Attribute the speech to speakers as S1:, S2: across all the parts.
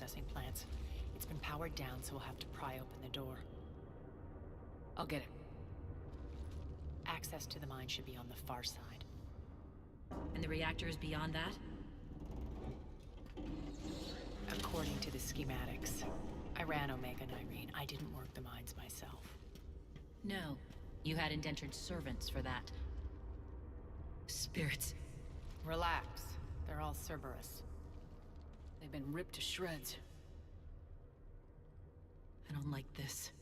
S1: processing plants. It's been powered down, so we'll have to pry open the door.
S2: I'll get it.
S1: Access to the mine should be on the far side.
S3: And the reactor is beyond that?
S1: According to the schematics. I ran Omega Nyrene. I didn't work the mines myself.
S3: No. You had indentured servants for that. Spirits.
S1: Relax. They're all Cerberus.
S2: They've been ripped to shreds.
S3: I don't like this.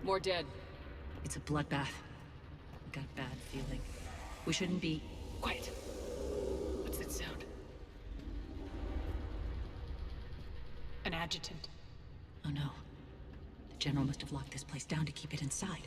S2: More dead.
S3: It's a bloodbath. I got a bad feeling. We shouldn't be...
S2: Quiet. What's that sound?
S1: An adjutant.
S3: Oh no. The General must have locked this place down to keep it inside.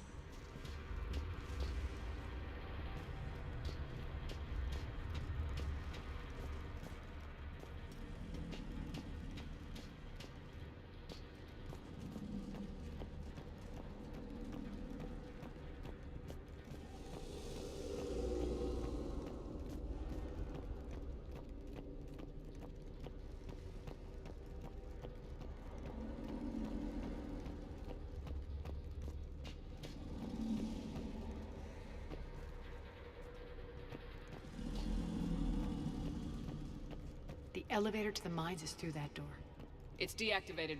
S1: The elevator to the mines is through that door.
S2: It's deactivated.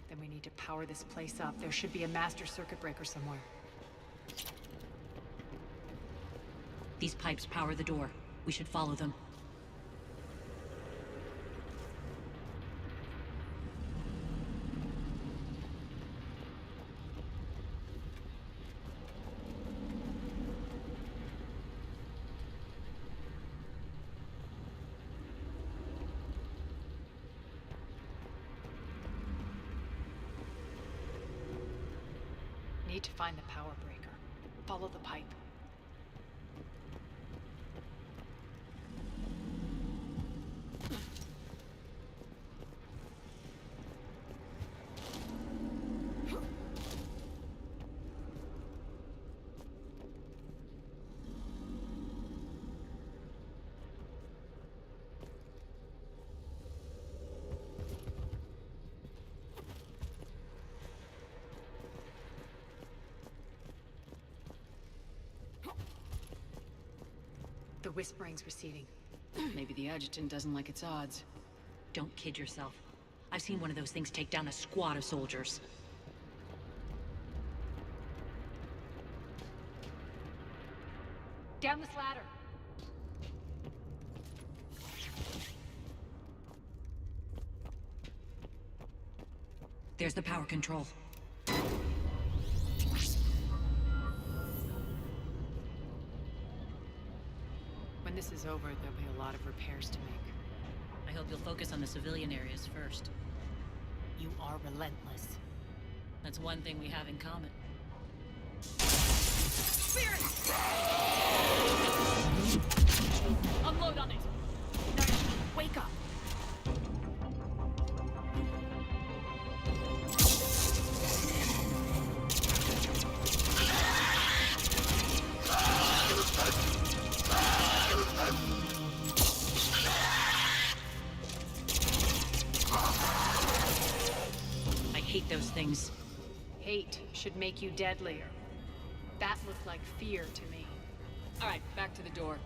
S1: Then we need to power this place up. There should be a master circuit breaker somewhere.
S3: These pipes power the door. We should follow them.
S1: Need to find the power breaker. Follow the pipe. The whispering's receding.
S2: Maybe the adjutant doesn't like its odds.
S3: Don't kid yourself. I've seen one of those things take down a squad of soldiers.
S1: Down this ladder!
S3: There's the power control.
S1: When this is over, there'll be a lot of repairs to make.
S3: I hope you'll focus on the civilian areas first.
S1: You are relentless.
S3: That's one thing we have in common.
S2: Spirit! Unload on it!
S1: Nyrene, wake up!
S3: I hate those things.
S1: Hate should make you deadlier. That looked like fear to me.
S2: All right, back to the door.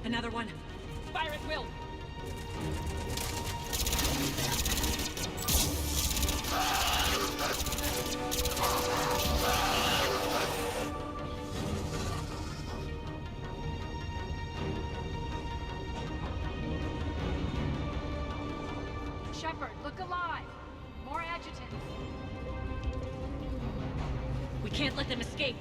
S3: Another one.
S2: Fire at will!
S4: Shepard, look alive! More adjutants!
S3: We can't let them escape.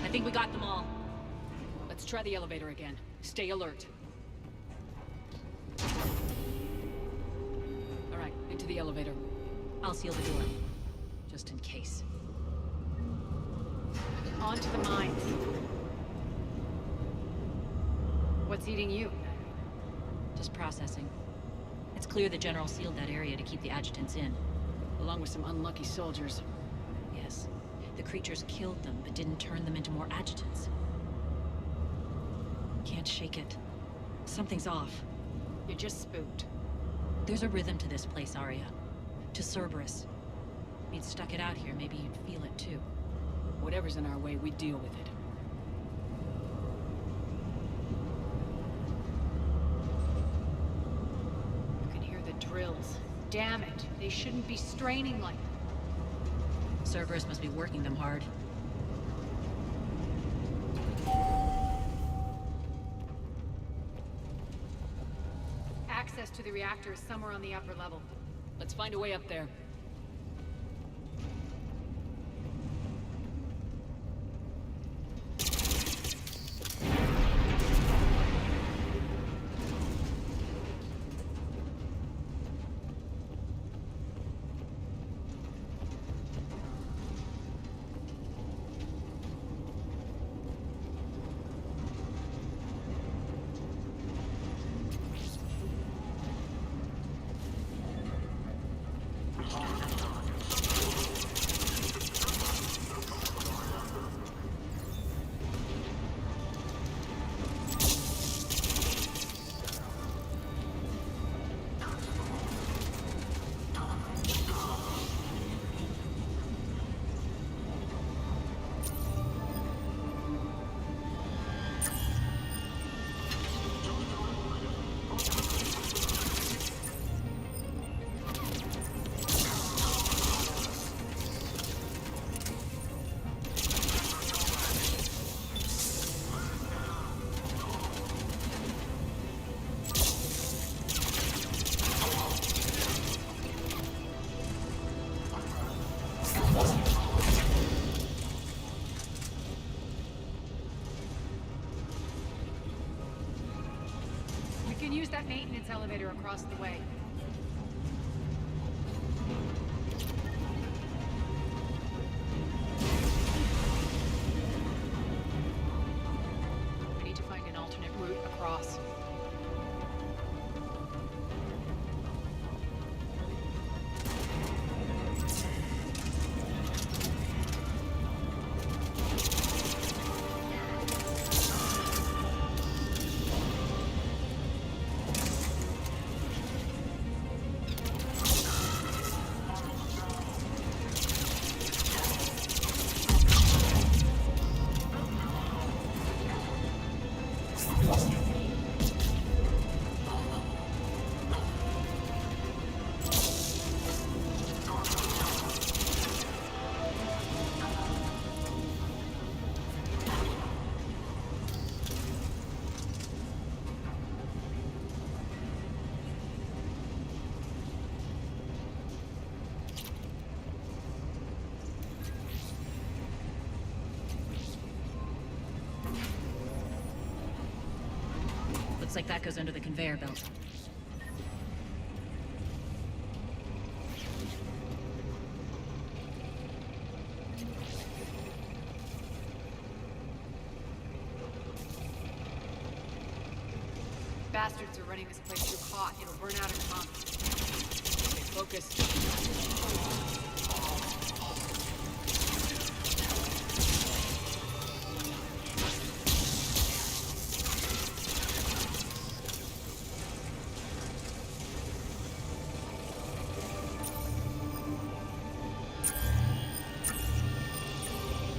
S3: I think we got them all.
S2: Let's try the elevator again. Stay alert. Alright, into the elevator.
S3: I'll seal the door. Just in case.
S4: On to the mines. What's eating you?
S3: Just processing. It's clear the General sealed that area to keep the adjutants in.
S2: Along with some unlucky soldiers.
S3: Yes. The creatures killed them, but didn't turn them into more adjutants. Can't shake it. Something's off.
S4: You're just spooked.
S3: There's a rhythm to this place, Arya. To Cerberus. If you'd stuck it out here, maybe you'd feel it too.
S2: Whatever's in our way, we deal with it.
S4: You can hear the drills. Damn it, they shouldn't be straining like that.
S3: Cerberus must be working them hard.
S4: Access to the reactor is somewhere on the upper level.
S2: Let's find a way up there.
S4: We can use that maintenance elevator across the way. We need to find an alternate route across.
S3: Looks like that goes under the conveyor belt.
S4: Bastards are running this place too hot. It'll burn out in a month.
S2: Focus.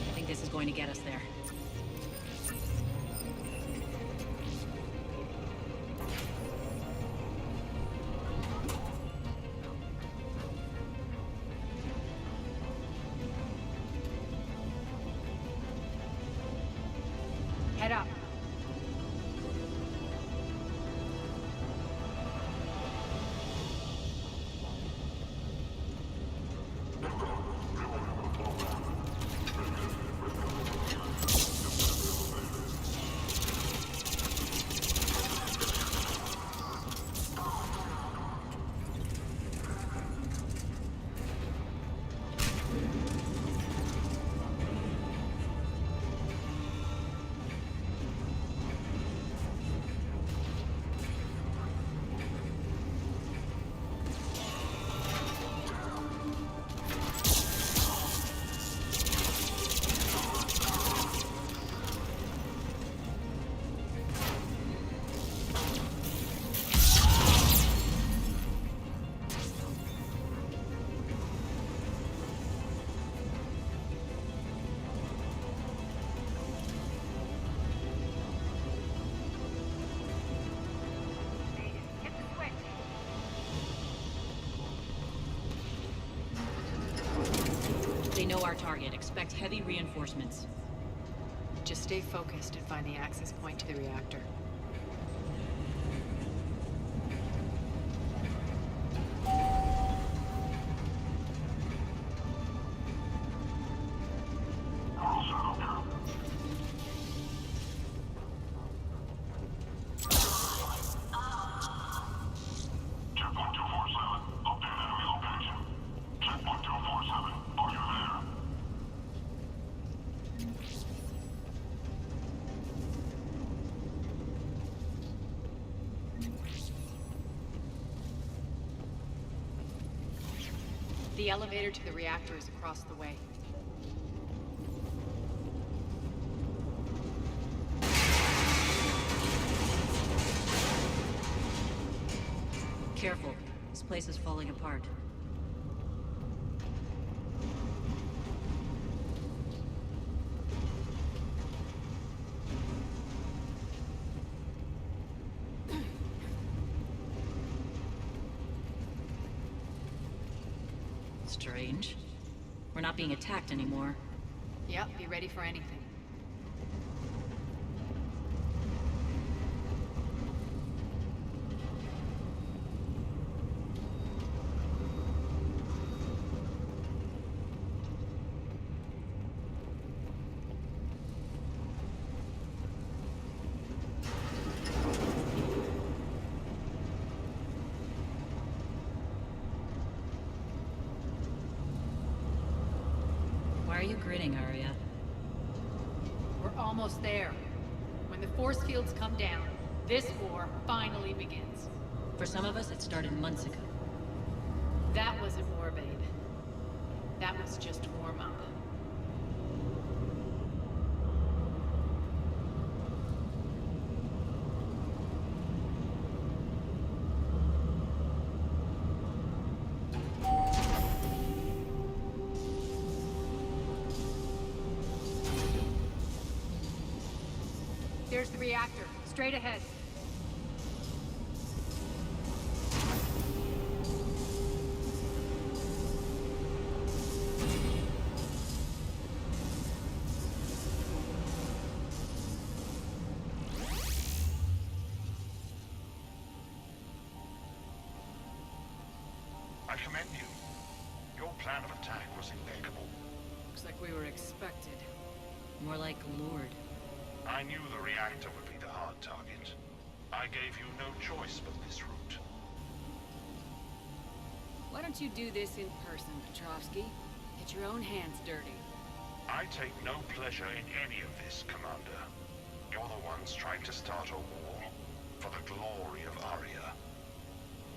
S3: I think this is going to get us there.
S4: Head up. Hit the switch.
S3: They know our target. Expect heavy reinforcements.
S1: Just stay focused and find the access point to the reactor. The elevator to the reactor is across the way.
S3: Careful. This place is falling apart. Strange. We're not being attacked anymore.
S1: Yep, be ready for anything.
S3: Why are you grinning, Arya?
S4: We're almost there. When the force fields come down, this war finally begins.
S3: For some of us, it started months ago.
S4: That wasn't war, babe. That was just warm-up. There's the reactor, straight ahead.
S5: I commend you. Your plan of attack was impeccable.
S2: Looks like we were expected.
S3: More like lured.
S5: I knew the reactor would be the hard target. I gave you no choice but this route.
S2: Why don't you do this in person, Petrovsky? Get your own hands dirty.
S5: I take no pleasure in any of this, Commander. You're the ones trying to start a war for the glory of Arya.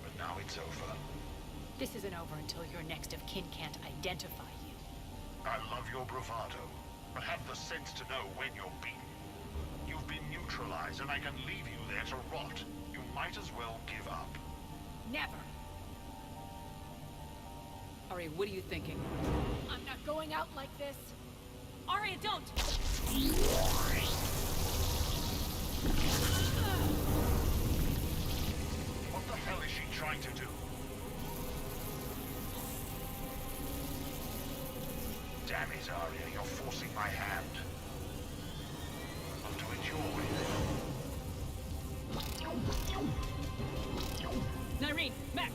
S5: But now it's over.
S1: This isn't over until your next of kin can't identify you.
S5: I love your bravado, but have the sense to know when you're beaten. You've been neutralized, and I can leave you there to rot. You might as well give up.
S1: Never!
S2: Arya, what are you thinking?
S1: I'm not going out like this!
S2: Arya, don't!
S5: What the hell is she trying to do? Damn it, Arya, you're forcing my hand. I'll do it your way then.
S2: Nyreen, Max!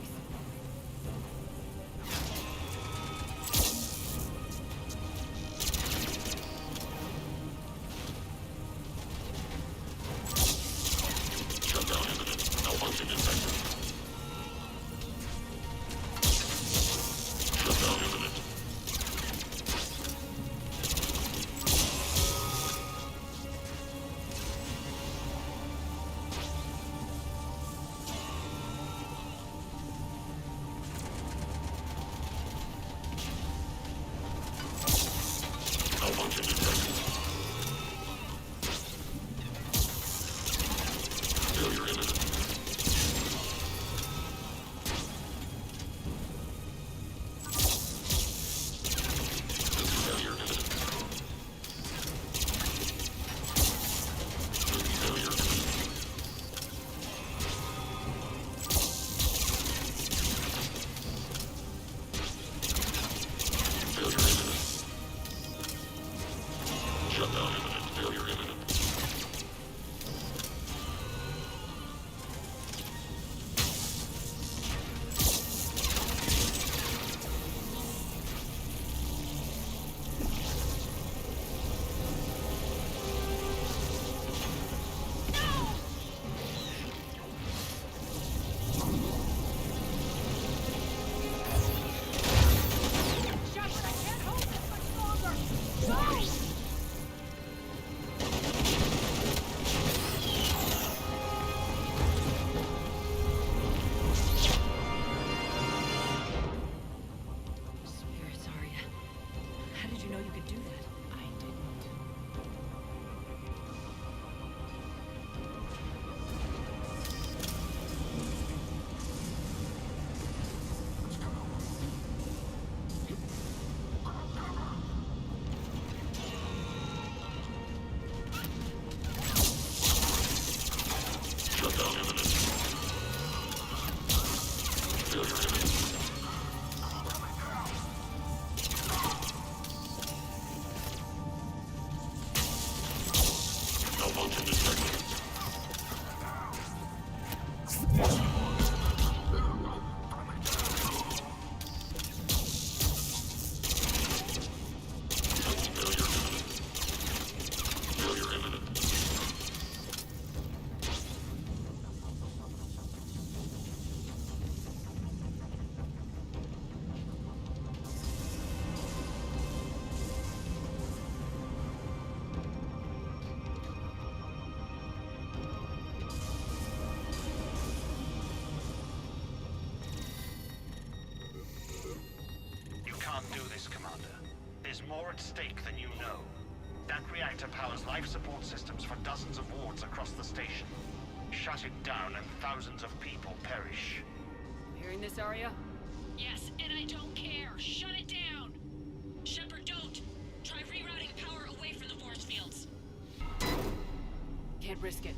S5: Do this, Commander. There's more at stake than you know. That reactor powers life support systems for dozens of wards across the station. Shut it down and thousands of people perish.
S2: You hearing this, Arya?
S3: Yes, and I don't care. Shut it down! Shepard, don't! Try rerouting power away from the force fields.
S2: Can't risk it.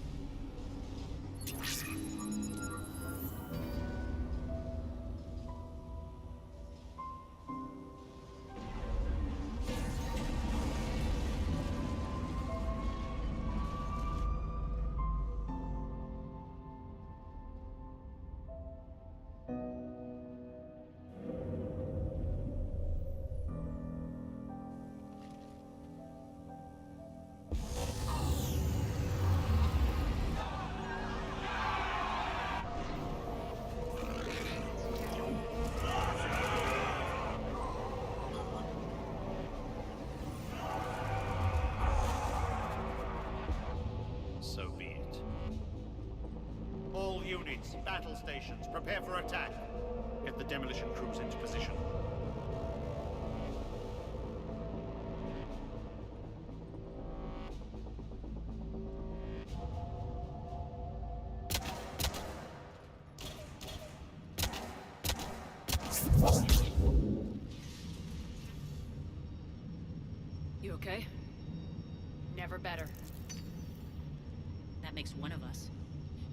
S6: So be it. All units, battle stations, prepare for attack.
S5: Get the demolition crews into position.
S2: You okay?
S4: Never better.
S3: That makes one of us.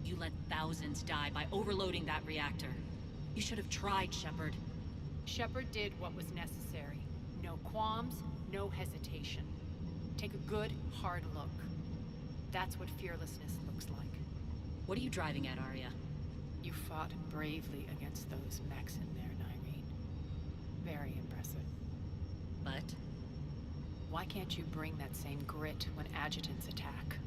S3: You let thousands die by overloading that reactor. You should have tried, Shepard.
S4: Shepard did what was necessary. No qualms, no hesitation. Take a good, hard look. That's what fearlessness looks like.
S3: What are you driving at, Arya?
S1: You fought bravely against those mechs in there, Nyreen. Very impressive.
S3: But
S1: Why can't you bring that same grit when adjutants attack?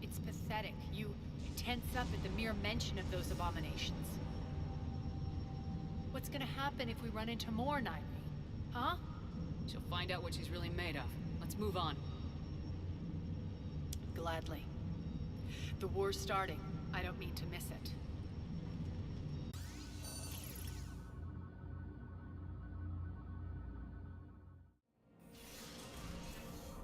S4: It's pathetic. You tense up at the mere mention of those abominations. What's gonna happen if we run into more, Nyreen? Huh?
S2: She'll find out what she's really made of. Let's move on.
S4: Gladly. The war's starting. I don't mean to miss it.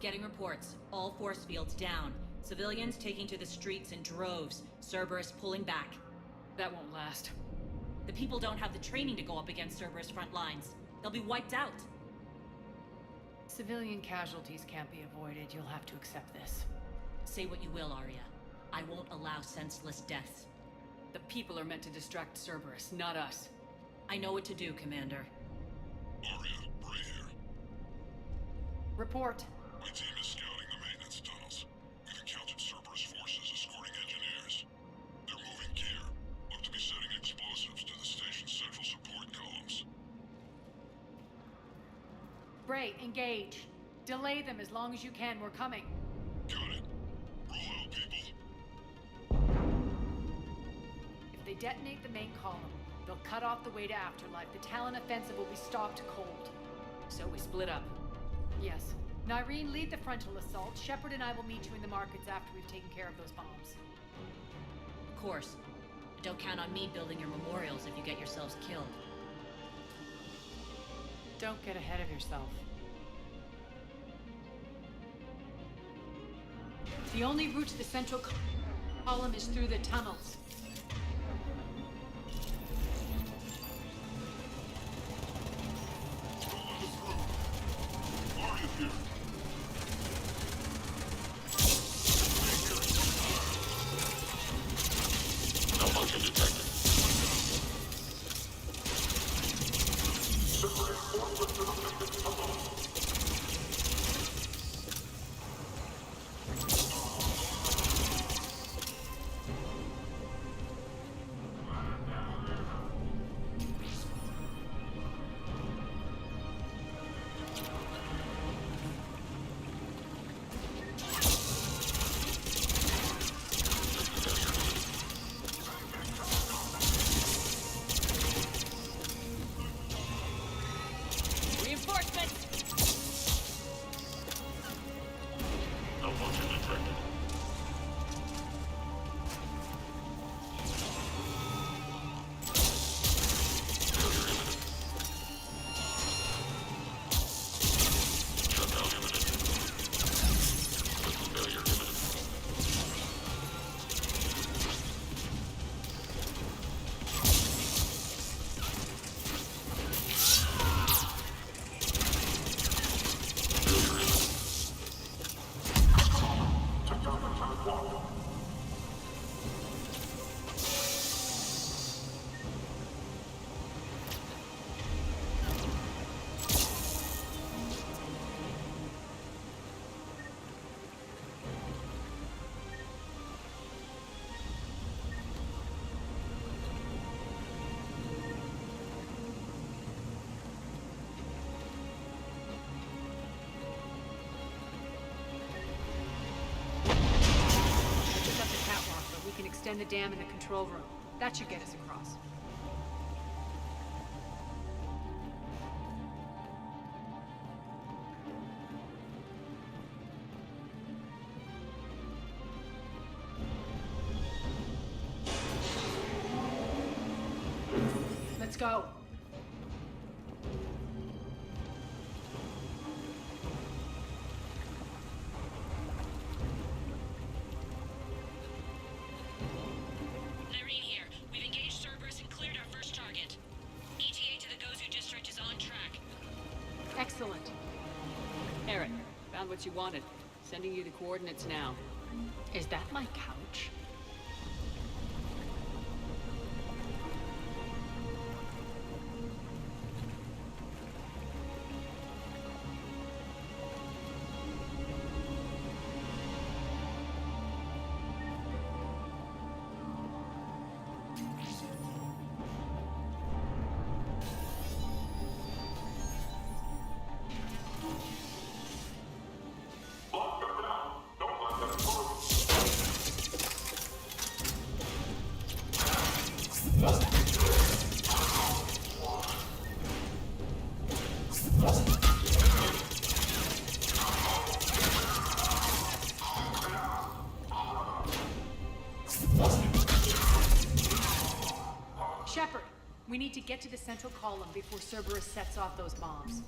S3: getting reports. All force fields down. Civilians taking to the streets in droves. Cerberus pulling back.
S2: That won't last.
S3: The people don't have the training to go up against Cerberus front lines. They'll be wiped out.
S1: Civilian casualties can't be avoided. You'll have to accept this.
S3: Say what you will, Arya. I won't allow senseless deaths.
S2: The people are meant to distract Cerberus, not us.
S3: I know what to do, Commander.
S6: Arya, Bray here.
S4: Report.
S6: My team is scouting the maintenance tunnels. We've encountered Cerberus forces escorting engineers. They're moving gear. Look to be setting explosives to the station's central support columns.
S4: Bray, engage. Delay them as long as you can. We're coming.
S6: Got it. Roll out, people.
S4: If they detonate the main column, they'll cut off the way to Afterlife. The Talon offensive will be stopped cold.
S2: So we split up.
S4: Yes. Nyreen, lead the frontal assault. Shepard and I will meet you in the markets after we've taken care of those bombs.
S3: Of course. But don't count on me building your memorials if you get yourselves killed.
S1: Don't get ahead of yourself.
S4: The only route to the central column is through the tunnels.
S6: Arya's here. Malfunction detected. Separate forces to the maintenance tunnel. Malfunction detected. Shutdown imminent. Failure imminent.
S4: I took up the catwalk, but we can extend the dam in the control room. That should get us across. Let's go. Excellent.
S2: Eric, found what you wanted. Sending you the coordinates now.
S4: Is that my couch? Shepard, we need to get to the central column before Cerberus sets off those bombs.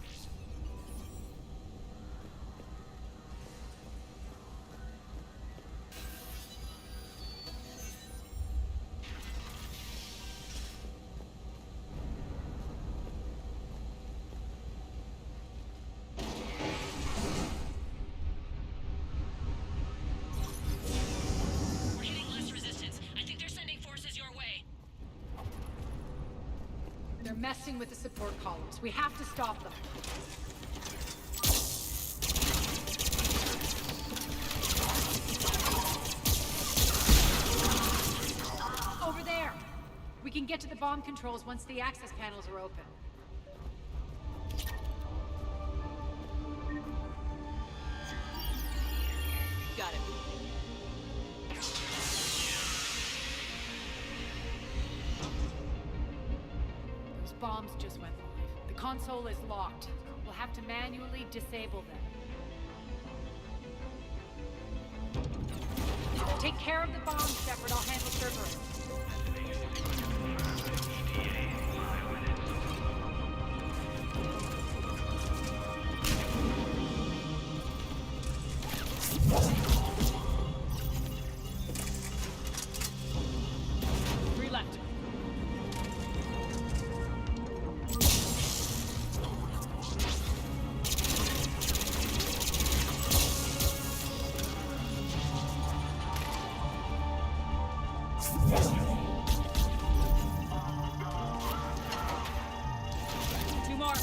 S3: We're hitting less resistance. I think they're sending forces your way.
S4: They're messing with the support columns. We have to stop them. Over there! We can get to the bomb controls once the access panels are open.
S2: Got it.
S4: Those bombs just went live. The console is locked. We'll have to manually disable them. Take care of the bombs, Shepard. I'll handle Cerberus.
S2: Three left. Two more.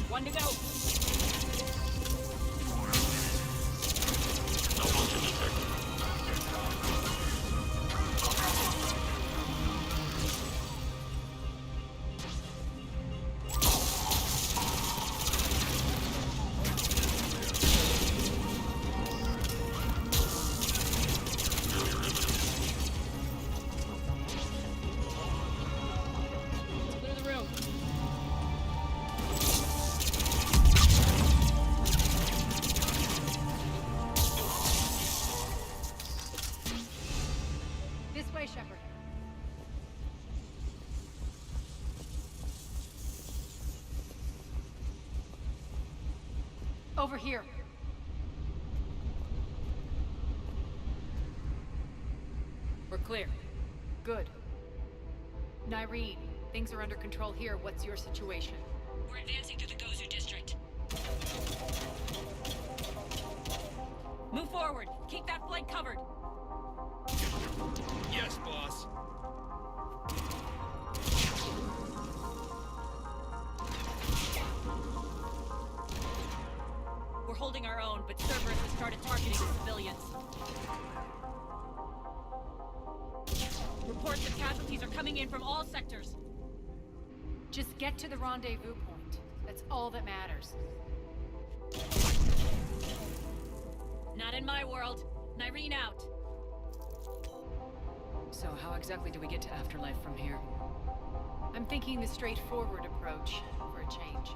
S2: One to go. Clear the room.
S4: This way, Shepard. Over here.
S2: We're clear.
S4: Good. Nyreen, things are under control here. What's your situation?
S3: We're advancing through the Gozu district.
S2: Move forward. Keep that flank covered.
S7: Yes, boss.
S2: We're holding our own, but Cerberus has started targeting civilians. Reports of casualties are coming in from all sectors.
S4: Just get to the rendezvous point. That's all that matters.
S2: Not in my world. Nyreen out.
S1: So how exactly do we get to Afterlife from here?
S4: I'm thinking the straightforward approach for a change.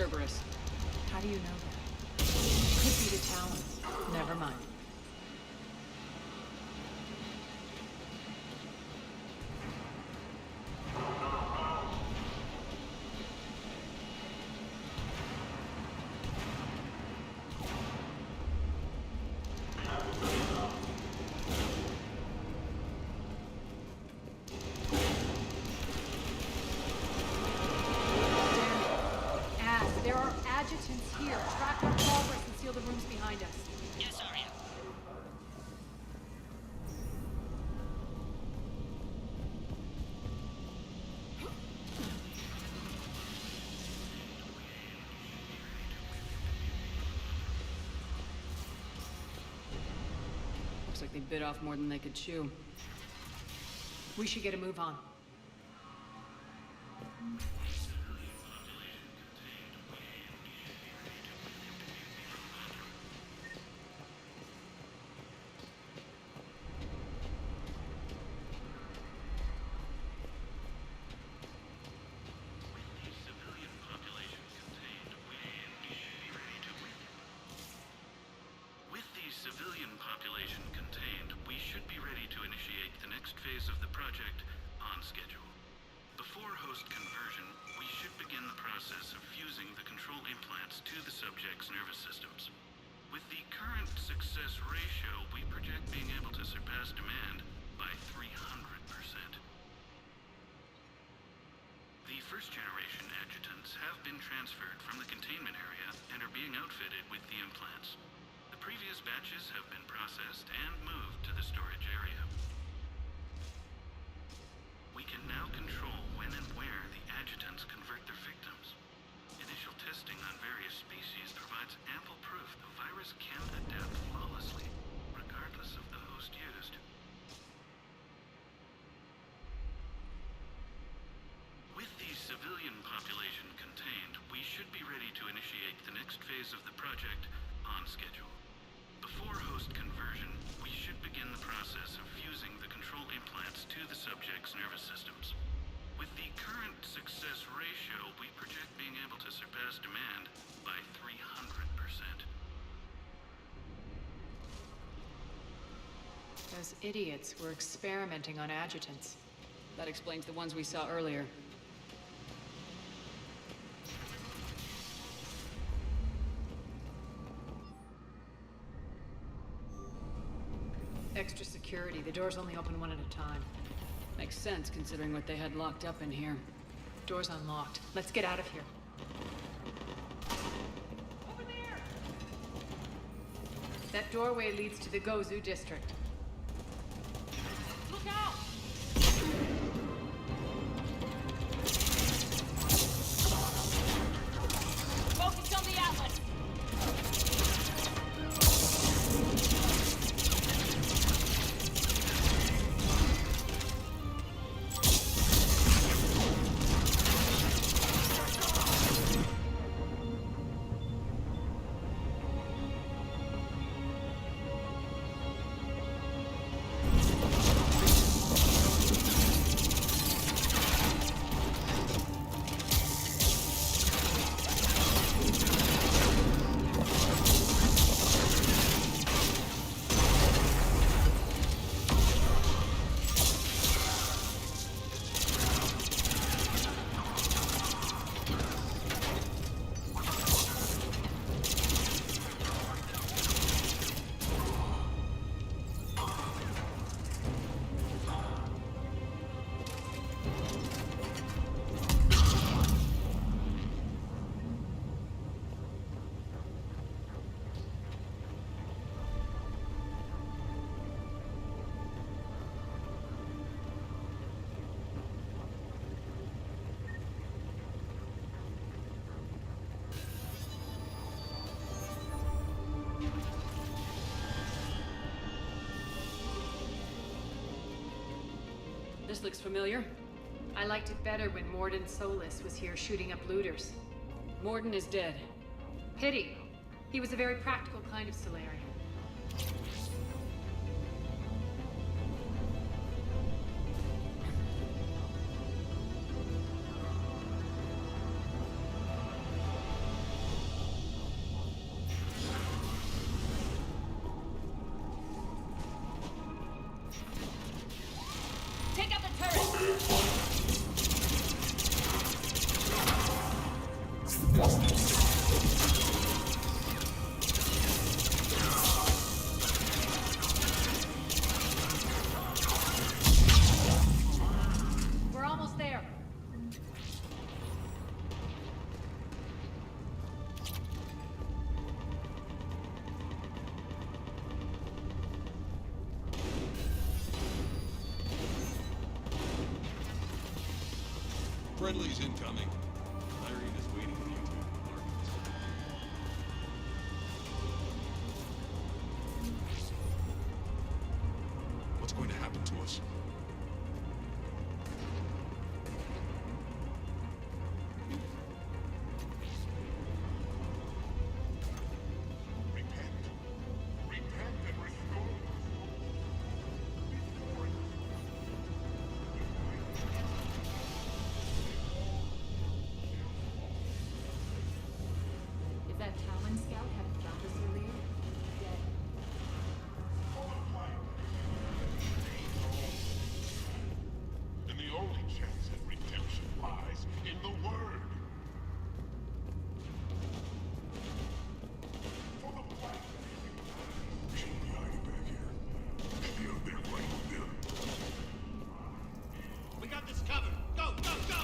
S2: Cerberus.
S1: How do you know that? Could be the Talons. Never mind.
S4: There are adjutants here. Track our progress and seal the rooms behind us.
S3: Yes, Arya.
S2: Looks like they bit off more than they could chew.
S4: We should get a move on.
S7: Civilian population contained, we should be ready to initiate the next phase of the project on schedule. Before host conversion, we should begin the process of fusing the control implants to the subject's nervous systems. With the current success ratio, we project being able to surpass demand by 300%. The first-generation adjutants have been transferred from the containment area and are being outfitted with the implants. The previous batches have been processed and moved to the storage area. We can now control when and where the adjutants convert their victims. Initial testing on various species provides ample proof the virus can adapt flawlessly, regardless of the host used. With the civilian population contained, we should be ready to initiate the next phase of the project on schedule. Before host conversion, we should begin the process of fusing the control implants to the subject's nervous systems. With the current success ratio, we project being able to surpass demand by 300%.
S4: Those idiots were experimenting on adjutants.
S2: That explains the ones we saw earlier.
S4: Extra security. The doors only open one at a time.
S2: Makes sense, considering what they had locked up in here.
S4: Door's unlocked. Let's get out of here. Over there! That doorway leads to the Gozu district. Look out!
S3: Focus on the Atlas!
S2: This looks familiar.
S4: I liked it better when Mordin Solus was here shooting up looters.
S2: Mordin is dead.
S4: Pity. He was a very practical kind of Solarian.
S6: Friendly's incoming. Irene is waiting for you to mark this. What's going to happen to us?
S4: Is that Talon Scout having found us earlier? Dead.
S6: And the only chance at redemption lies in the Word. For the planet. Shouldn't be hiding back here. Maybe out there fighting with them.
S5: We got this covered. Go, go, go!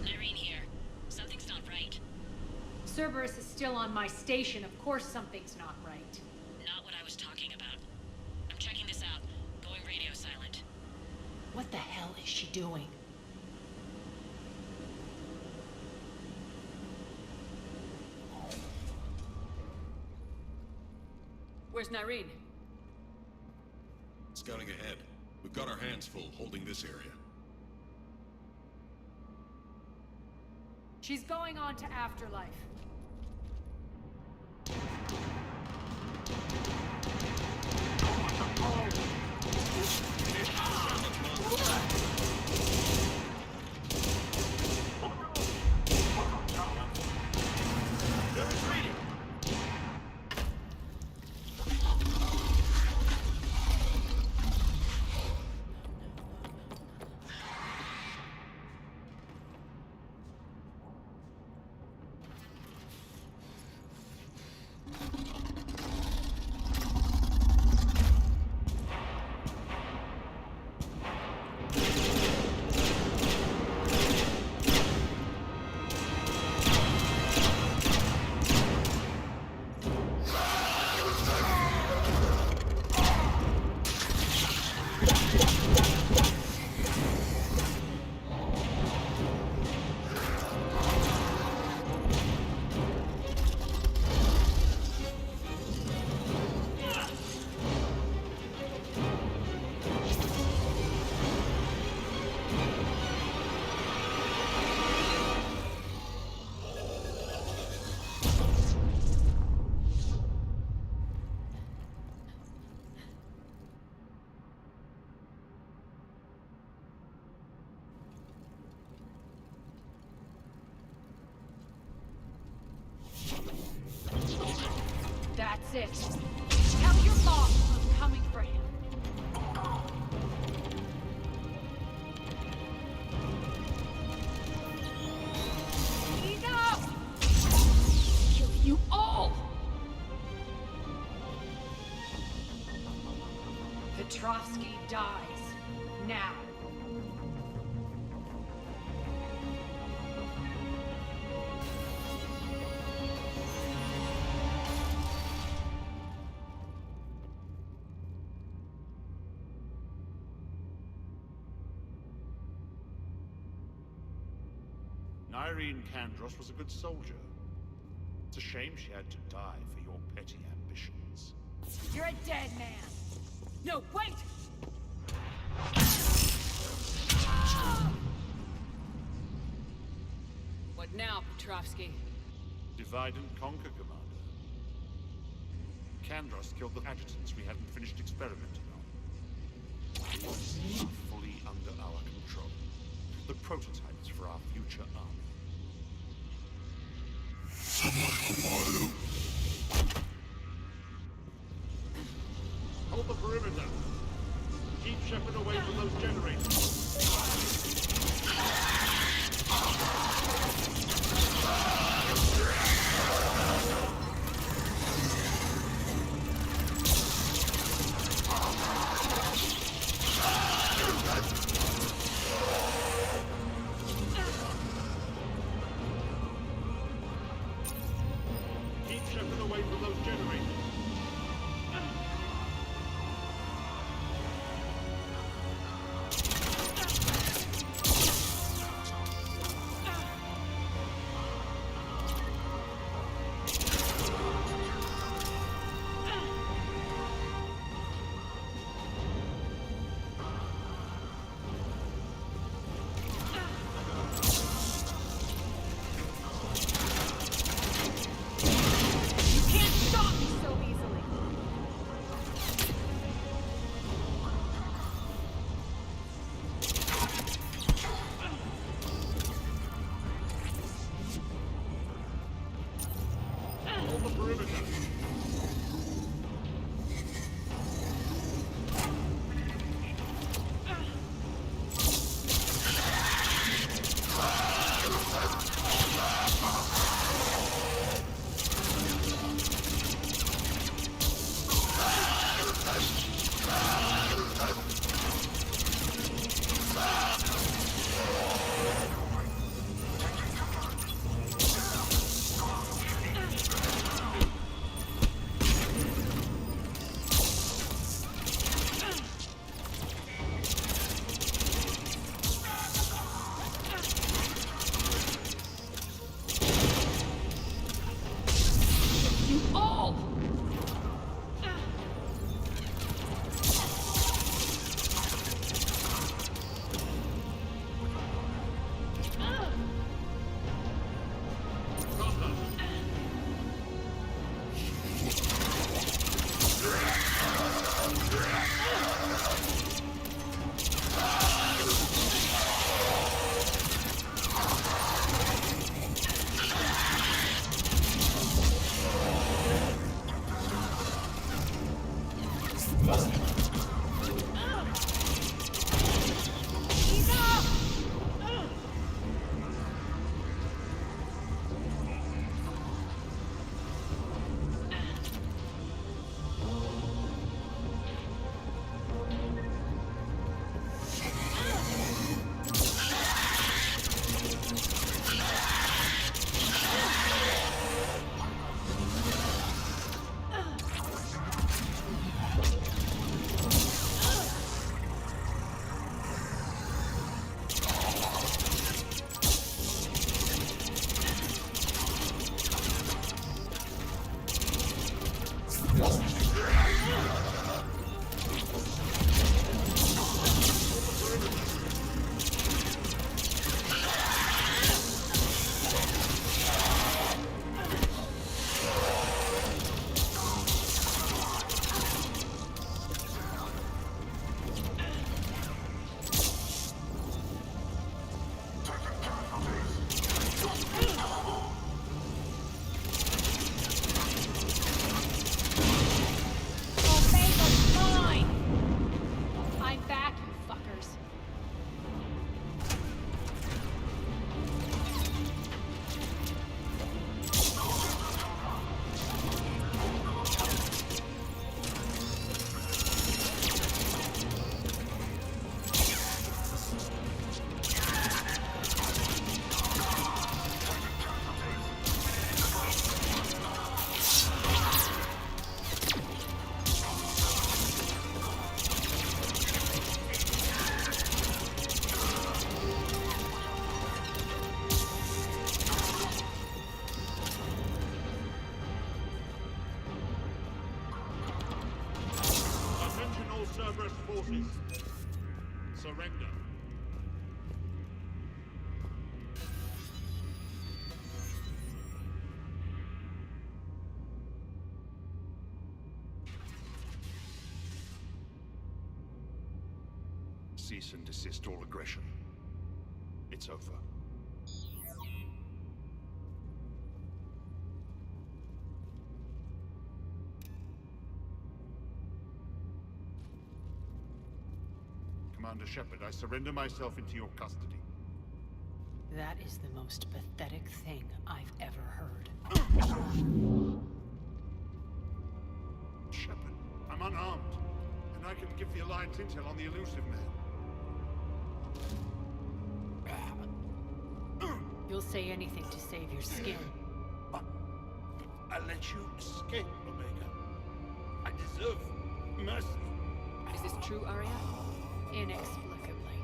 S3: Irene here. Something's not right.
S4: Cerberus is still on my station. Of course something's not right.
S3: Not what I was talking about. I'm checking this out. Going radio silent.
S1: What the hell is she doing?
S2: Where's Nyreen?
S6: Scouting ahead. We've got our hands full holding this area.
S4: She's going on to Afterlife. That's it. Tell your boss I'm coming for him. Enough! Kill you all! Petrovsky dies. Now.
S8: Nyreen Kandros was a good soldier. It's a shame she had to die for your petty ambitions.
S4: You're a dead man. No, wait!
S2: What now, Petrovsky?
S8: Divide and conquer, Commander. Kandros killed the adjutants we hadn't finished experimenting on. They are fully under our control. The prototypes for our future army.
S5: Hold the perimeter. Keep Shepard away from those generators.
S8: surrender. Cease and desist all aggression. It's over. Commander Shepard, I surrender myself into your custody.
S1: That is the most pathetic thing I've ever heard.
S8: Shepard, I'm unarmed, and I can give the Alliance intel on the elusive man.
S1: You'll say anything to save your skin.
S8: I let you escape, Omega. I deserve mercy.
S2: Is this true, Arya?
S1: Inexplicably.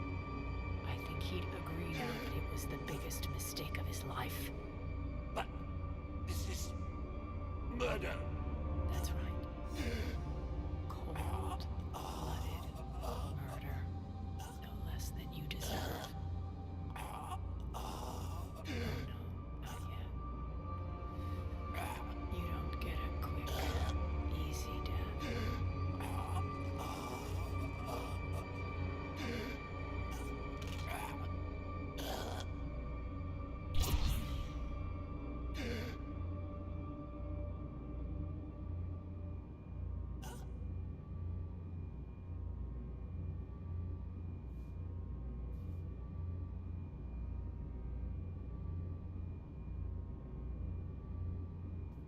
S1: I think he'd agree now that it was the biggest mistake of his life.
S8: But this is murder.
S1: That's right. Cold-blooded murder. No less than you deserve. Oh no, not yet. You don't get a quick, easy death.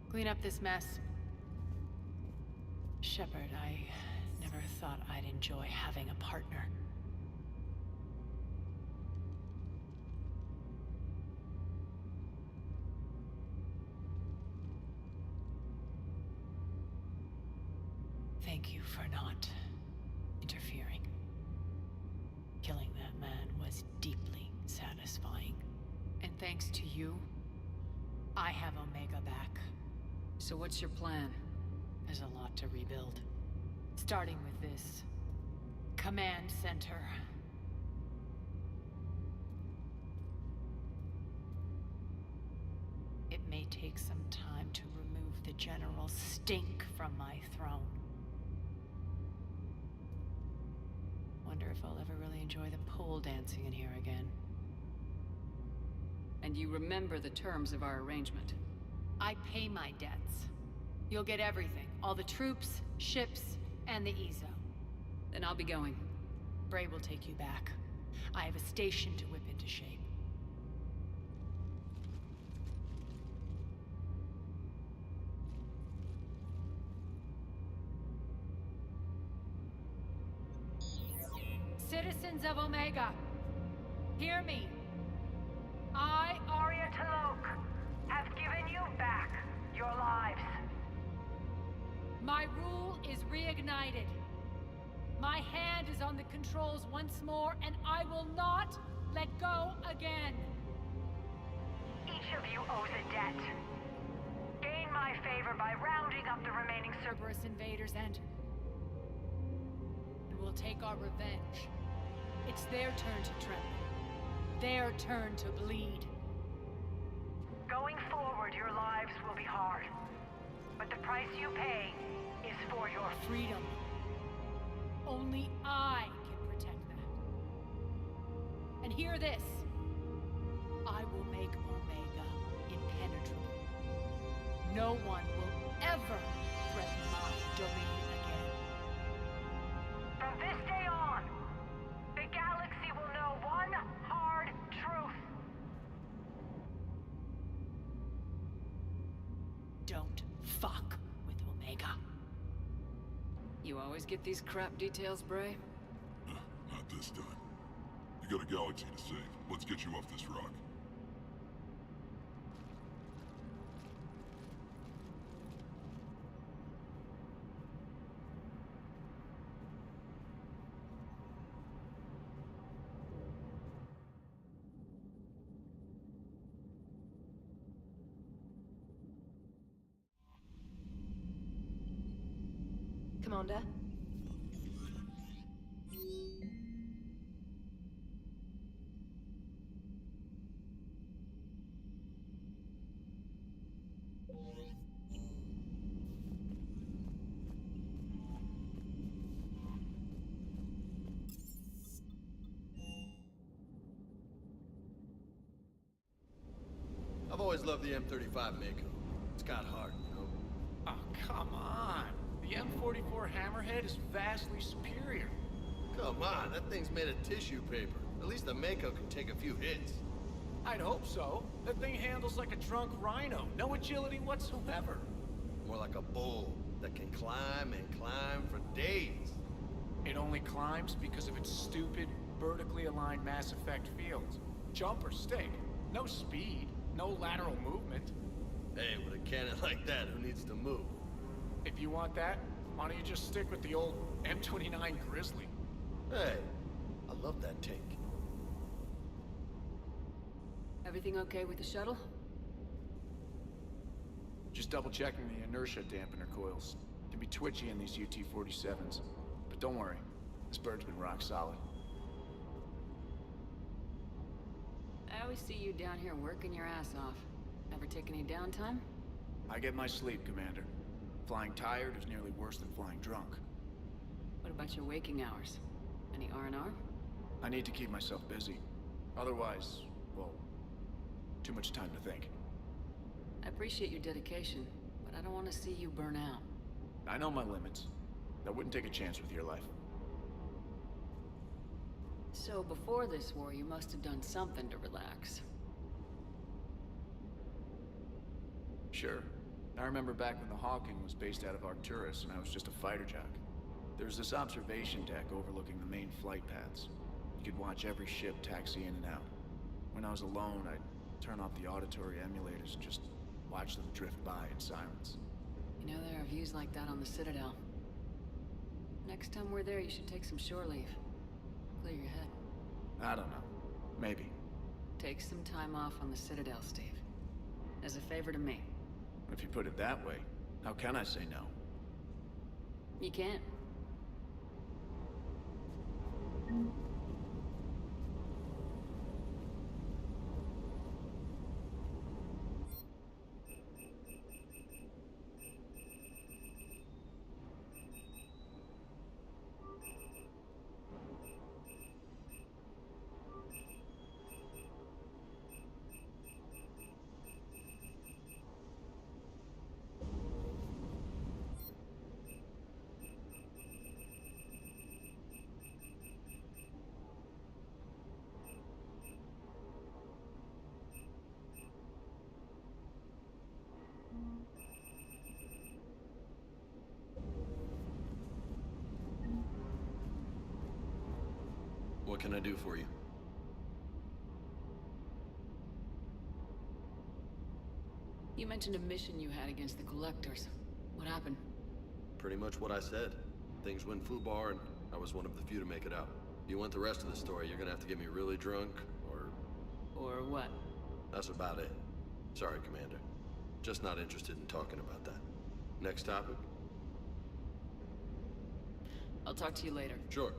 S1: Clean up this mess. Shepard, I never thought I'd enjoy having a partner. Thank you for not interfering. Killing that man was deeply satisfying. And thanks to you, I have Omega back.
S2: So what's your plan?
S1: There's a lot to rebuild. Starting with this command center. It may take some time to remove the general stink from my throne. Wonder if I'll ever really enjoy the pole dancing in here again.
S2: And you remember the terms of our arrangement?
S4: I pay my debts. You'll get everything. All the troops, ships, and the Ezo.
S2: Then I'll be going.
S1: Bray will take you back. I have a station to whip into shape.
S4: Citizens of Omega, hear me. I, Arya T'Loak, have given you back your lives. My rule is reignited. My hand is on the controls once more, and I will not let go again.
S9: Each of you owes a debt. Gain my favor by rounding up the remaining
S4: Cerberus invaders and we'll take our revenge. It's their turn to tremble. Their turn to bleed.
S9: Going forward, your lives will be hard. But the price you pay is for your
S4: Freedom. Only I can protect that. And hear this. I will make Omega impenetrable. No one will ever threaten my domain again.
S9: From this day on, the galaxy will know one hard truth.
S1: Don't fuck with Omega.
S2: You always get these crap details, Bray?
S6: Not this time. You got a galaxy to save. Let's get you off this rock.
S10: Commander? love the M35 Mako. It's got heart, you know?
S11: Oh, come on. The M44 Hammerhead is vastly superior.
S10: Come on, that thing's made of tissue paper. At least the Mako can take a few hits.
S11: I'd hope so. That thing handles like a drunk rhino. No agility whatsoever.
S10: More like a bull that can climb and climb for days.
S11: It only climbs because of its stupid, vertically aligned Mass Effect fields. Jump or stick. No speed. No lateral movement.
S10: Hey, with a cannon like that, who needs to move?
S11: If you want that, why don't you just stick with the old M29 Grizzly?
S10: Hey, I love that tank.
S2: Everything okay with the shuttle?
S11: Just double checking the inertia dampener coils. Can be twitchy in these UT-47s. But don't worry, this bird's been rock solid.
S2: I always see you down here working your ass off. Ever take any downtime?
S11: I get my sleep, Commander. Flying tired is nearly worse than flying drunk.
S2: What about your waking hours? Any R&R?
S11: I need to keep myself busy. Otherwise, well, too much time to think.
S2: I appreciate your dedication, but I don't want to see you burn out.
S11: I know my limits. I wouldn't take a chance with your life.
S2: So before this war, you must have done something to relax.
S11: Sure. I remember back when the Hawking was based out of Arcturus and I was just a fighter jock. There was this observation deck overlooking the main flight paths. You could watch every ship taxi in and out. When I was alone, I'd turn off the auditory emulators and just watch them drift by in silence.
S2: You know, there are views like that on the Citadel. Next time we're there, you should take some shore leave. Clear your head.
S11: I don't know. Maybe.
S2: Take some time off on the Citadel, Steve. As a favor to me.
S11: If you put it that way, how can I say no?
S2: You can't.
S10: What can I do for you?
S2: You mentioned a mission you had against the Collectors. What happened?
S10: Pretty much what I said. Things went foobar, and I was one of the few to make it out. If you want the rest of the story, you're gonna have to get me really drunk, or...
S2: Or what?
S10: That's about it. Sorry, Commander. Just not interested in talking about that. Next topic?
S2: I'll talk to you later.
S10: Sure.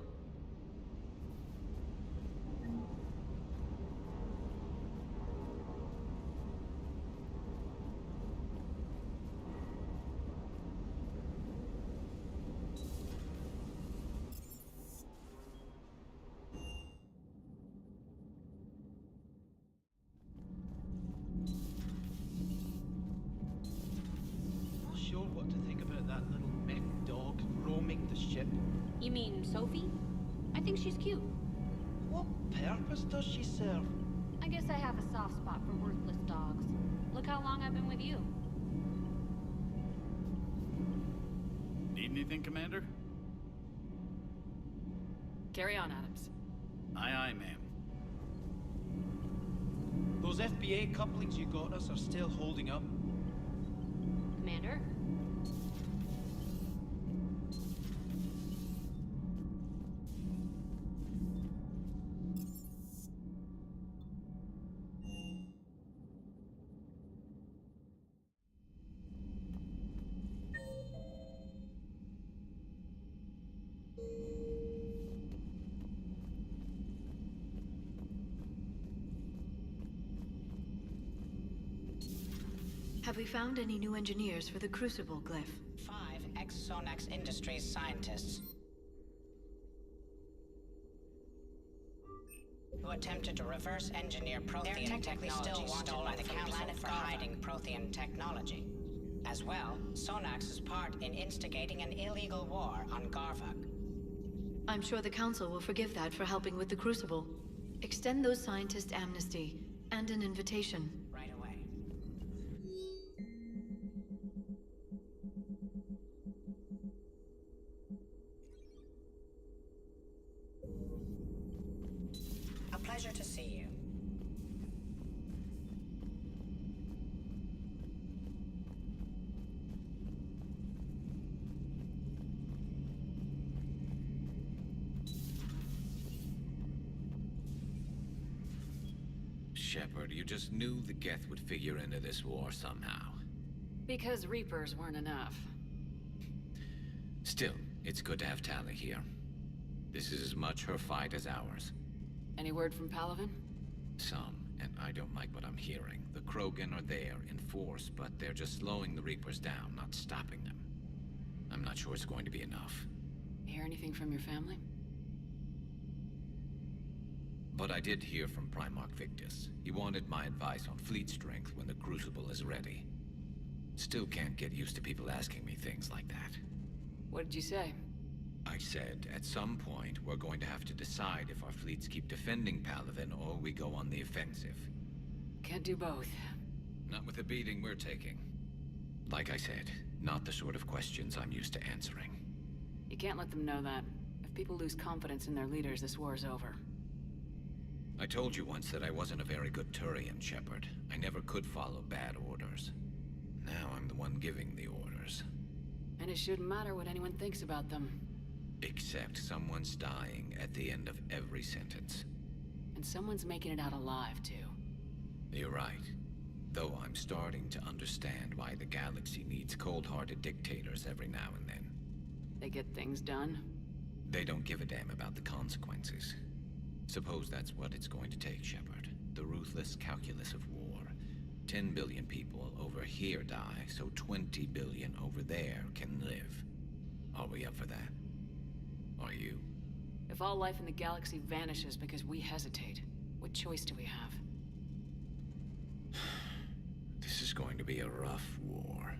S12: You mean Sophie? I think she's cute.
S13: What purpose does she serve?
S12: I guess I have a soft spot for worthless dogs. Look how long I've been with you.
S14: Need anything, Commander?
S2: Carry on, Adams.
S14: Aye, aye, ma'am.
S13: Those FBA couplings you got us are still holding up.
S12: Commander?
S15: Have we found any new engineers for the Crucible glyph?
S16: 5 Exosonax Industries scientists. who attempted to reverse engineer Prothean technology stolen from the planet for hiding Prothean technology. As well, Sonax's part in instigating an illegal war on Garvug.
S15: I'm sure the Council will forgive that for helping with the Crucible. Extend those scientists amnesty and an invitation.
S16: Right away. A pleasure to see you.
S17: Shepard, you just knew the Geth would figure into this war somehow.
S2: Because Reapers weren't enough.
S17: Still, it's good to have Tali here. This is as much her fight as ours.
S2: Any word from Palaven?
S17: Some, and I don't like what I'm hearing. The Krogan are there, in force, but they're just slowing the Reapers down, not stopping them. I'm not sure it's going to be enough.
S2: Hear anything from your family?
S17: But I did hear from Primarch Victus. He wanted my advice on fleet strength when the Crucible is ready. Still can't get used to people asking me things like that.
S2: What did you say?
S17: I said, at some point, we're going to have to decide if our fleets keep defending Palaven or we go on the offensive.
S2: Can't do both.
S17: Not with the beating we're taking. Like I said, not the sort of questions I'm used to answering.
S2: You can't let them know that. If people lose confidence in their leaders, this war's over.
S17: I told you once that I wasn't a very good Turian, Shepard. I never could follow bad orders. Now I'm the one giving the orders.
S2: And it shouldn't matter what anyone thinks about them.
S17: Except someone's dying at the end of every sentence.
S2: And someone's making it out alive, too.
S17: You're right. Though I'm starting to understand why the galaxy needs cold-hearted dictators every now and then.
S2: They get things done?
S17: They don't give a damn about the consequences. Suppose that's what it's going to take, Shepard. The ruthless calculus of war. 10 billion people over here die, so 20 billion over there can live. Are we up for that? Are you?
S2: If all life in the galaxy vanishes because we hesitate, what choice do we have?
S17: This is going to be a rough war.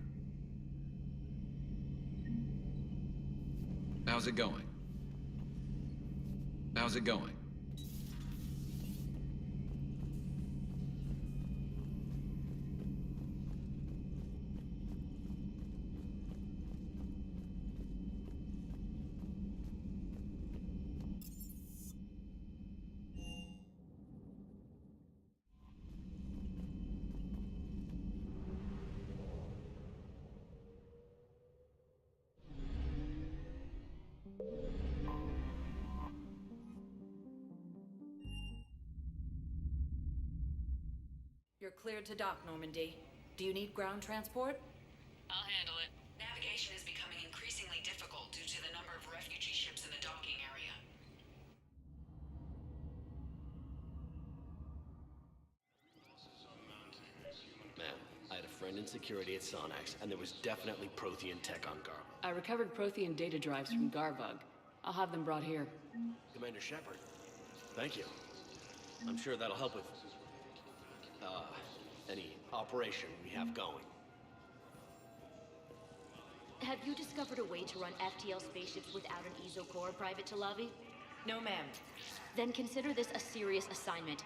S17: How's it going? How's it going?
S18: You're cleared to dock, Normandy. Do you need ground transport?
S3: I'll handle it. Navigation is becoming increasingly difficult due to the number of refugee ships in the docking area.
S19: Ma'am, I had a friend in security at Sonax, and there was definitely Prothean tech on Garvug.
S2: I recovered Prothean data drives from Garvug. I'll have them brought here.
S19: Commander Shepard, thank you. I'm sure that'll help with, any operation we have going.
S20: Have you discovered a way to run FTL spaceships without an EZO core, Private Talavi?
S18: No, ma'am.
S20: Then consider this a serious assignment.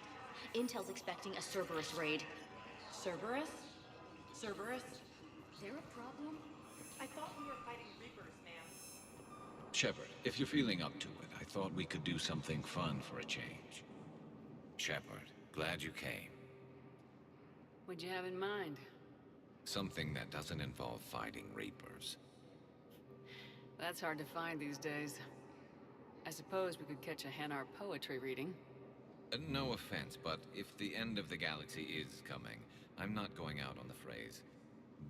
S20: Intel's expecting a Cerberus raid.
S18: Cerberus? Cerberus?
S20: Is there a problem?
S18: I thought we were fighting Reapers, ma'am.
S17: Shepard, if you're feeling up to it, I thought we could do something fun for a change. Shepard, glad you came.
S2: What'd you have in mind?
S17: Something that doesn't involve fighting Reapers.
S2: That's hard to find these days. I suppose we could catch a Hanar poetry reading.
S17: No offense, but if the end of the galaxy is coming, I'm not going out on the phrase,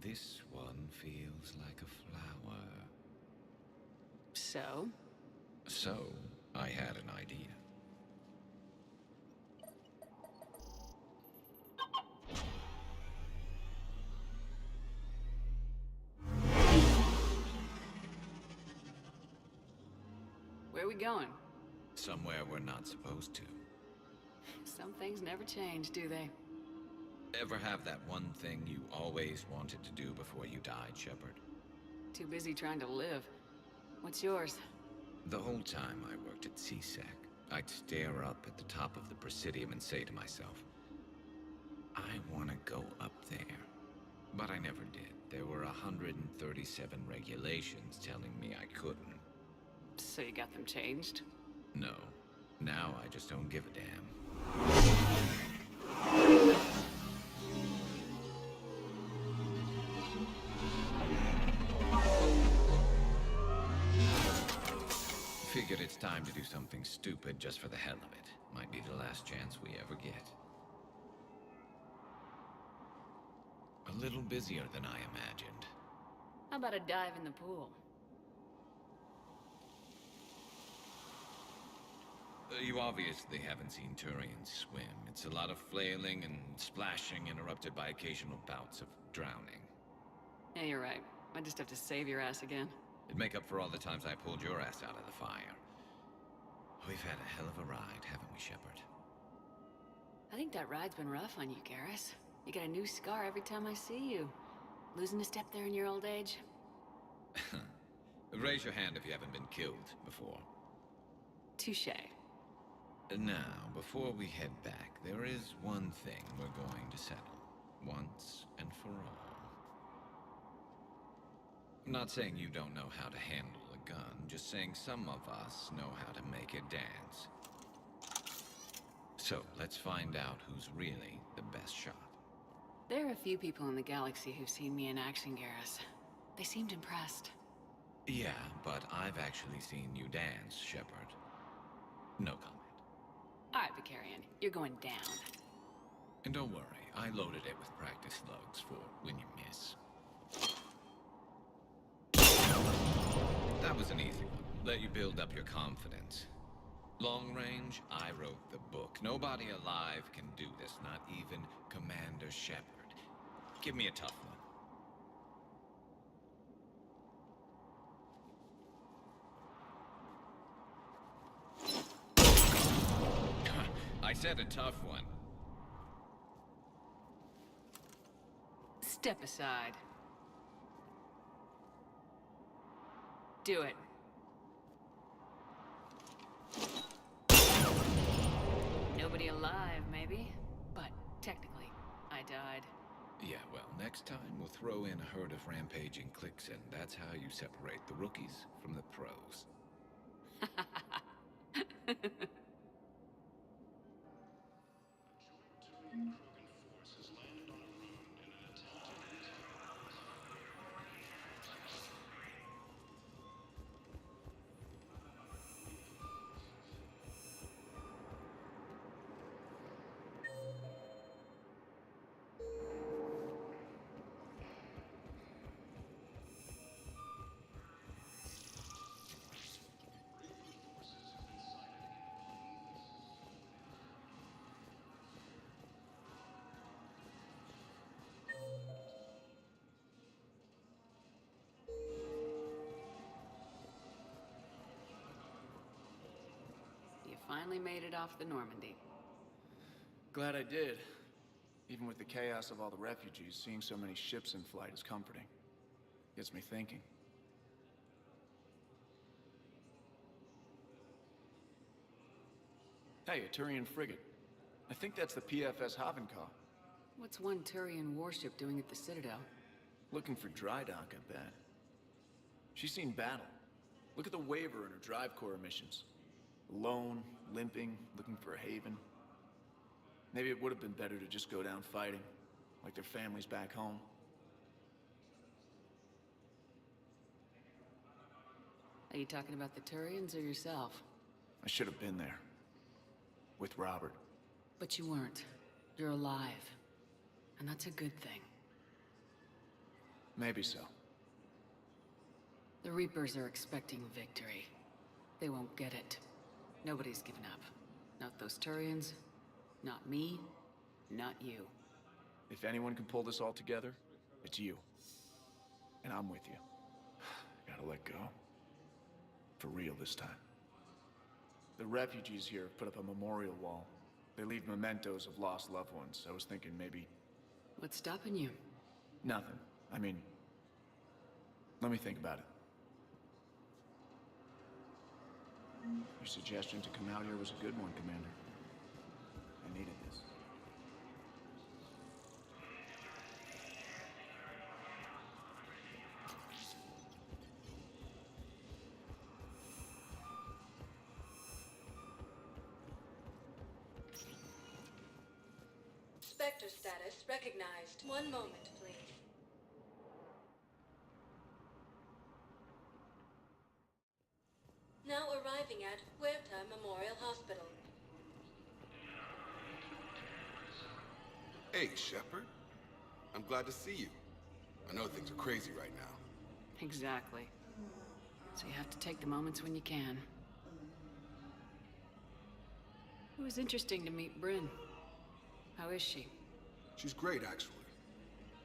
S17: "This one feels like a flower."
S2: So?
S17: So, I had an idea.
S2: Where are we going?
S17: Somewhere we're not supposed to.
S2: Some things never change, do they?
S17: Ever have that one thing you always wanted to do before you died, Shepard?
S2: Too busy trying to live. What's yours?
S17: The whole time I worked at CSEC, I'd stare up at the top of the Presidium and say to myself, I want to go up there. But I never did. There were 137 regulations telling me I couldn't.
S2: So you got them changed?
S17: No. Now I just don't give a damn. Figured it's time to do something stupid just for the hell of it. Might be the last chance we ever get. A little busier than I imagined.
S2: How about a dive in the pool?
S17: You obviously haven't seen Turians swim. It's a lot of flailing and splashing, interrupted by occasional bouts of drowning.
S2: Yeah, you're right. I just have to save your ass again.
S17: It'd make up for all the times I pulled your ass out of the fire. We've had a hell of a ride, haven't we, Shepard?
S2: I think that ride's been rough on you, Garrus. You get a new scar every time I see you. Losing a step there in your old age?
S17: Raise your hand if you haven't been killed before.
S2: Touché.
S17: Now, before we head back, there is one thing we're going to settle. Once and for all. I'm not saying you don't know how to handle a gun, just saying some of us know how to make it dance. So, let's find out who's really the best shot.
S2: There are a few people in the galaxy who've seen me in action, Garrus. They seemed impressed.
S17: Yeah, but I've actually seen you dance, Shepard. No comment.
S2: Alright, Vicarian, you're going down.
S17: And don't worry, I loaded it with practice slugs for when you miss. That was an easy one. Let you build up your confidence. Long range, I wrote the book. Nobody alive can do this, not even Commander Shepard. Give me a tough one. I said a tough one.
S2: Step aside. Do it. Nobody alive, maybe? But technically, I died.
S17: Yeah, well, next time we'll throw in a herd of rampaging cliques, and that's how you separate the rookies from the pros.
S2: Finally made it off the Normandy.
S11: Glad I did. Even with the chaos of all the refugees, seeing so many ships in flight is comforting. Gets me thinking. Hey, a Turian frigate. I think that's the PFS Havenkaw.
S2: What's one Turian warship doing at the Citadel?
S11: Looking for dry dock, I bet. She's seen battle. Look at the waiver in her drive core emissions. Alone, limping, looking for a haven. Maybe it would have been better to just go down fighting, like their families back home.
S2: Are you talking about the Turians or yourself?
S11: I should have been there. With Robert.
S2: But you weren't. You're alive. And that's a good thing.
S11: Maybe so.
S2: The Reapers are expecting victory. They won't get it. Nobody's given up. Not those Turians, not me, not you.
S11: If anyone can pull this all together, it's you. And I'm with you. Gotta let go. For real this time. The refugees here have put up a memorial wall. They leave mementos of lost loved ones. I was thinking maybe...
S2: What's stopping you?
S11: Nothing. I mean... Let me think about it. Your suggestion to come out here was a good one, Commander. I needed this.
S15: Spectre status recognized. One moment, please. Now arriving at Huerta Memorial Hospital.
S21: Hey, Shepard. I'm glad to see you. I know things are crazy right now.
S2: Exactly. So you have to take the moments when you can. It was interesting to meet Bryn. How is she?
S21: She's great, actually.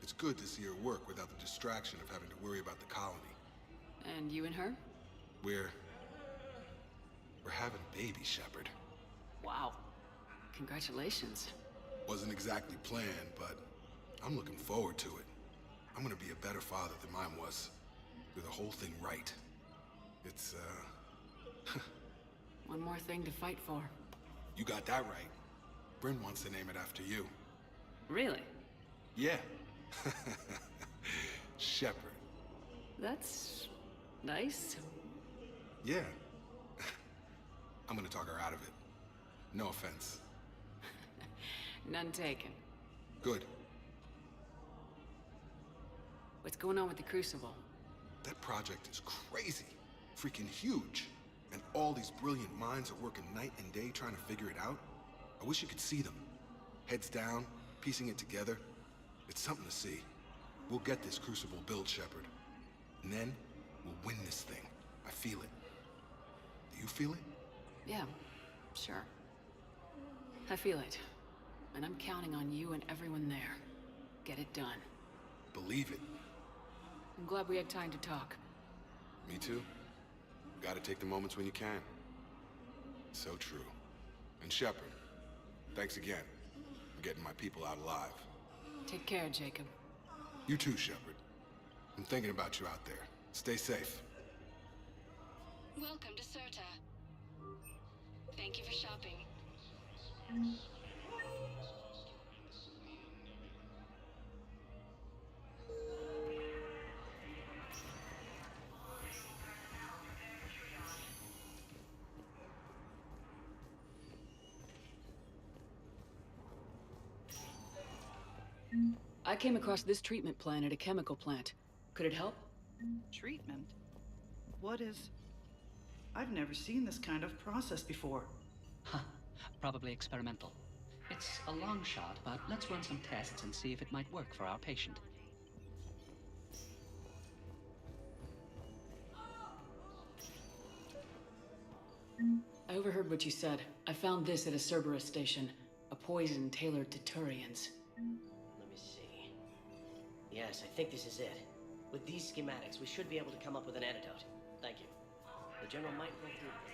S21: It's good to see her work without the distraction of having to worry about the colony.
S2: And you and her?
S21: We're having a baby, Shepard.
S2: Wow. Congratulations.
S21: Wasn't exactly planned, but I'm looking forward to it. I'm gonna be a better father than mine was. Do the whole thing right. It's,
S2: One more thing to fight for.
S21: You got that right. Bryn wants to name it after you.
S2: Really?
S21: Yeah. Shepard.
S2: That's... nice.
S21: Yeah. I'm gonna talk her out of it. No offense.
S2: None taken.
S21: Good.
S2: What's going on with the Crucible?
S21: That project is crazy. Freaking huge. And all these brilliant minds are working night and day trying to figure it out. I wish you could see them. Heads down, piecing it together. It's something to see. We'll get this Crucible built, Shepard. And then, we'll win this thing. I feel it. Do you feel it?
S2: Yeah, sure. I feel it. And I'm counting on you and everyone there. Get it done.
S21: Believe it.
S2: I'm glad we had time to talk.
S21: Me too. Gotta take the moments when you can. So true. And Shepard, thanks again for getting my people out alive.
S2: Take care, Jacob.
S21: You too, Shepard. I'm thinking about you out there. Stay safe.
S3: Welcome to Serta. Thank you for shopping.
S2: I came across this treatment plan at a chemical plant. Could it help?
S22: Treatment? What is... I've never seen this kind of process before.
S23: Huh. Probably experimental. It's a long shot, but let's run some tests and see if it might work for our patient.
S2: I overheard what you said. I found this at a Cerberus station. A poison tailored to Turians.
S24: Let me see. Yes, I think this is it. With these schematics, we should be able to come up with an antidote. Thank you. The General might go through with this.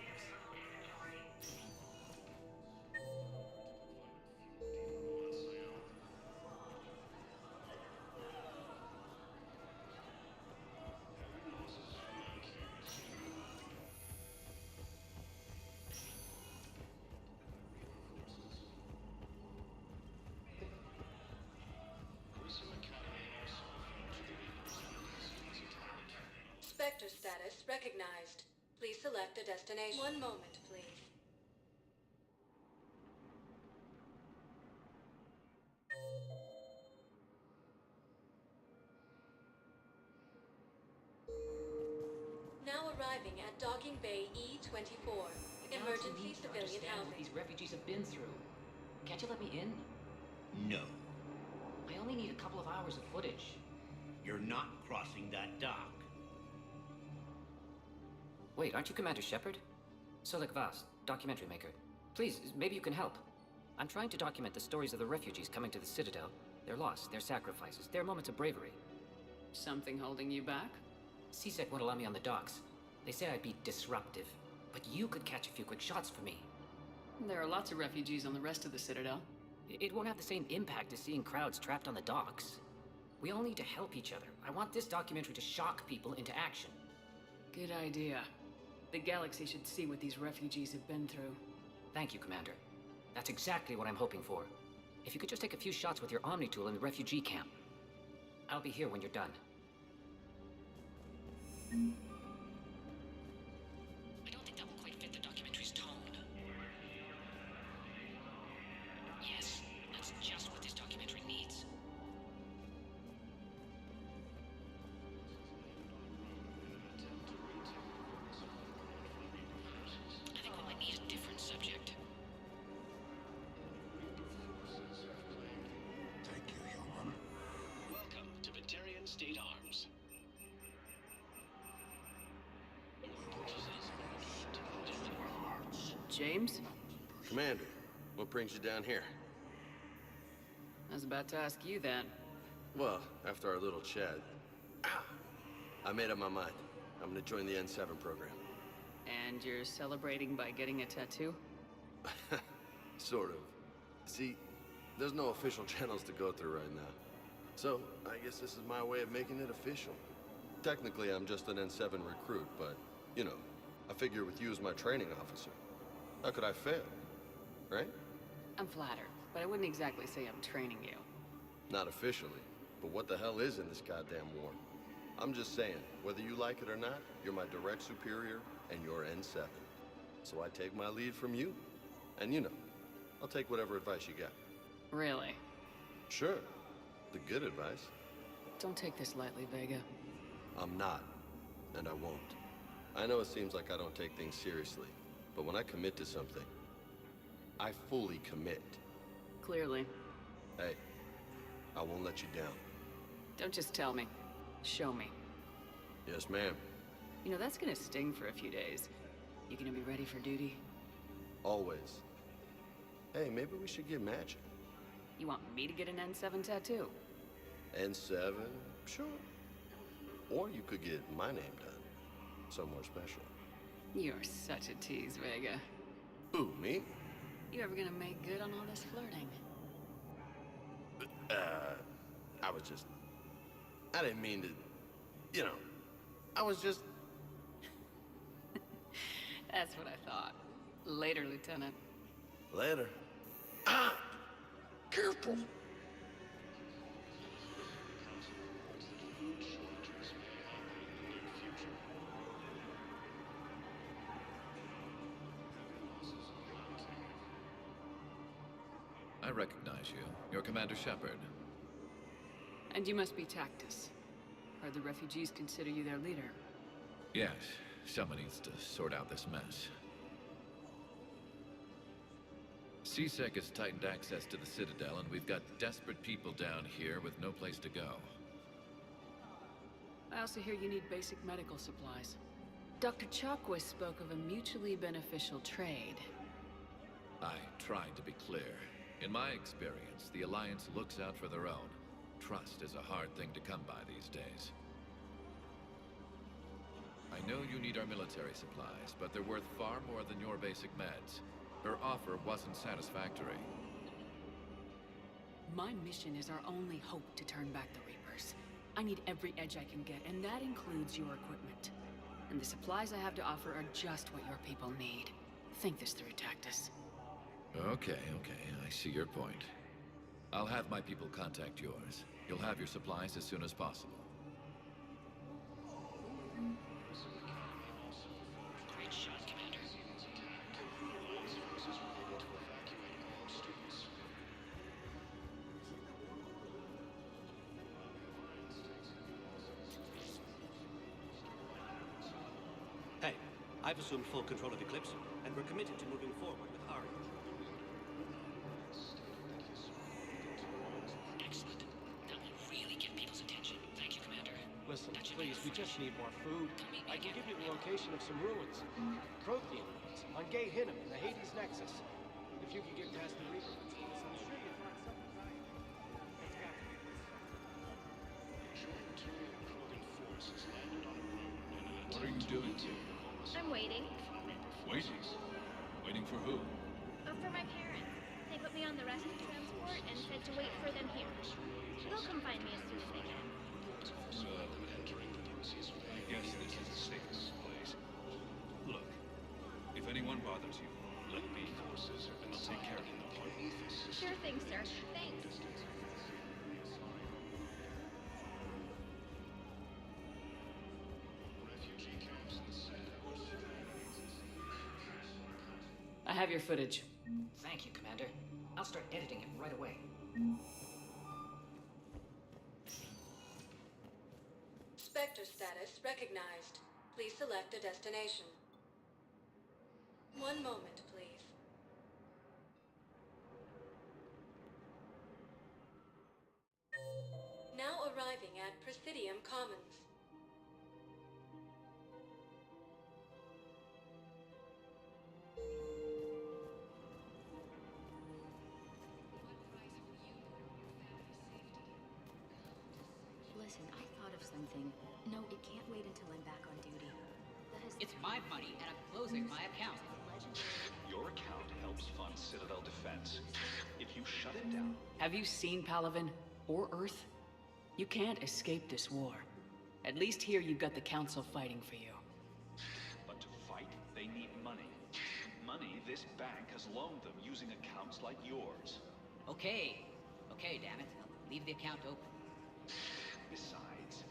S15: Spectre status recognized. Please select a destination. One moment, please. Now arriving at Docking Bay E-24. Emergency civilian
S23: What
S15: housing.
S23: these refugees have been through. Can't you let me in?
S25: No.
S23: I only need a couple of hours of footage.
S25: You're not crossing that dock.
S23: Wait, aren't you Commander Shepard? Solik Vast, documentary maker. Please, maybe you can help. I'm trying to document the stories of the refugees coming to the Citadel. Their loss, their sacrifices, their moments of bravery.
S2: Something holding you back?
S23: CSEC won't allow me on the docks. They say I'd be disruptive. But you could catch a few quick shots for me.
S2: There are lots of refugees on the rest of the Citadel.
S23: It won't have the same impact as seeing crowds trapped on the docks. We all need to help each other. I want this documentary to shock people into action.
S2: Good idea. The galaxy should see what these refugees have been through.
S23: Thank you, Commander. That's exactly what I'm hoping for. If you could just take a few shots with your Omni tool in the refugee camp. I'll be here when you're done.
S3: I don't think that will quite fit the documentary's tone. Yes, that's just what this documentary needs. I think we might need a different subject.
S6: Thank you, human.
S19: Welcome to Batarian State Arms.
S2: James?
S10: Commander, what brings you down here?
S2: I was about to ask you that.
S10: Well, after our little chat, I made up my mind. I'm gonna join the N7 program.
S2: And you're celebrating by getting a tattoo?
S10: Sort of. See, there's no official channels to go through right now. So, I guess this is my way of making it official. Technically, I'm just an N7 recruit, but, you know, I figure with you as my training officer, how could I fail? Right?
S2: I'm flattered, but I wouldn't exactly say I'm training you.
S10: Not officially, but what the hell is in this goddamn war? I'm just saying, whether you like it or not, you're my direct superior, and you're N7. So I take my lead from you. And you know, I'll take whatever advice you got.
S2: Really?
S10: Sure. The good advice.
S2: Don't take this lightly, Vega.
S10: I'm not, and I won't. I know it seems like I don't take things seriously, but when I commit to something, I fully commit.
S2: Clearly.
S10: Hey, I won't let you down.
S2: Don't just tell me. Show me.
S10: Yes, ma'am.
S2: You know, that's gonna sting for a few days. You gonna be ready for duty?
S10: Always. Hey, maybe we should get matching.
S2: You want me to get an N7 tattoo?
S10: N7? Sure. Or you could get my name done. Somewhere special.
S2: You're such a tease, Vega.
S10: Who, me?
S2: You ever gonna make good on all this flirting?
S10: I was just... I didn't mean to... You know, I was just...
S2: That's what I thought. Later, Lieutenant.
S10: Later. Ah! Careful!
S4: I recognize you. You're Commander Shepard.
S2: And you must be Tactus. Heard the refugees consider you their leader.
S4: Yes, someone needs to sort out this mess. CSEC has tightened access to the Citadel, and we've got desperate people down here with no place to go.
S2: I also hear you need basic medical supplies. Dr. Chakwas spoke of a mutually beneficial trade.
S4: I tried to be clear. In my experience, the Alliance looks out for their own. Trust is a hard thing to come by these days. I know you need our military supplies, but they're worth far more than your basic meds. Her offer wasn't satisfactory.
S2: My mission is our only hope to turn back the Reapers. I need every edge I can get, and that includes your equipment. And the supplies I have to offer are just what your people need. Think this through, Tactus.
S4: Okay, I see your point. I'll have my people contact yours. You'll have your supplies as soon as possible.
S3: Great shot, Commander.
S24: Hey, I've assumed full control of Eclipse, and we're committed to moving forward with Ari.
S3: Excellent. That will really get people's attention. Thank you, Commander.
S13: Listen, please, we just need more food. I can give you the location of some ruins. Prothean ruins, on Gay Hinnom in the Hades Nexus. If you can get past the Reaper patrols, I'm sure you'll find something valuable. It's got to be
S4: What are you doing?
S20: I'm waiting.
S4: Waiting? Waiting for who?
S20: for my parents. They put me on the rescue transport and said to wait for them here. They'll come find me as soon as they can.
S1: I guess this is the safest place. Look, if anyone bothers you, let me know, and I'll take care of them.
S20: Sure thing, sir. Thanks.
S2: I have your footage.
S23: Thank you, Commander. I'll start editing it right away.
S15: Spectre status recognized. Please select a destination. One moment, please. Now arriving at Presidium Commons.
S20: Listen, I thought of something. No, it can't wait until I'm back on duty.
S5: It's my money, and I'm closing my account.
S1: Your account helps fund Citadel defense. If you shut it down...
S2: Have you seen Palaven? Or Earth? You can't escape this war. At least here you've got the Council fighting for you.
S1: But to fight, they need money. Money this bank has loaned them using accounts like yours.
S5: Okay, damn it. Leave the account open.
S1: Besides,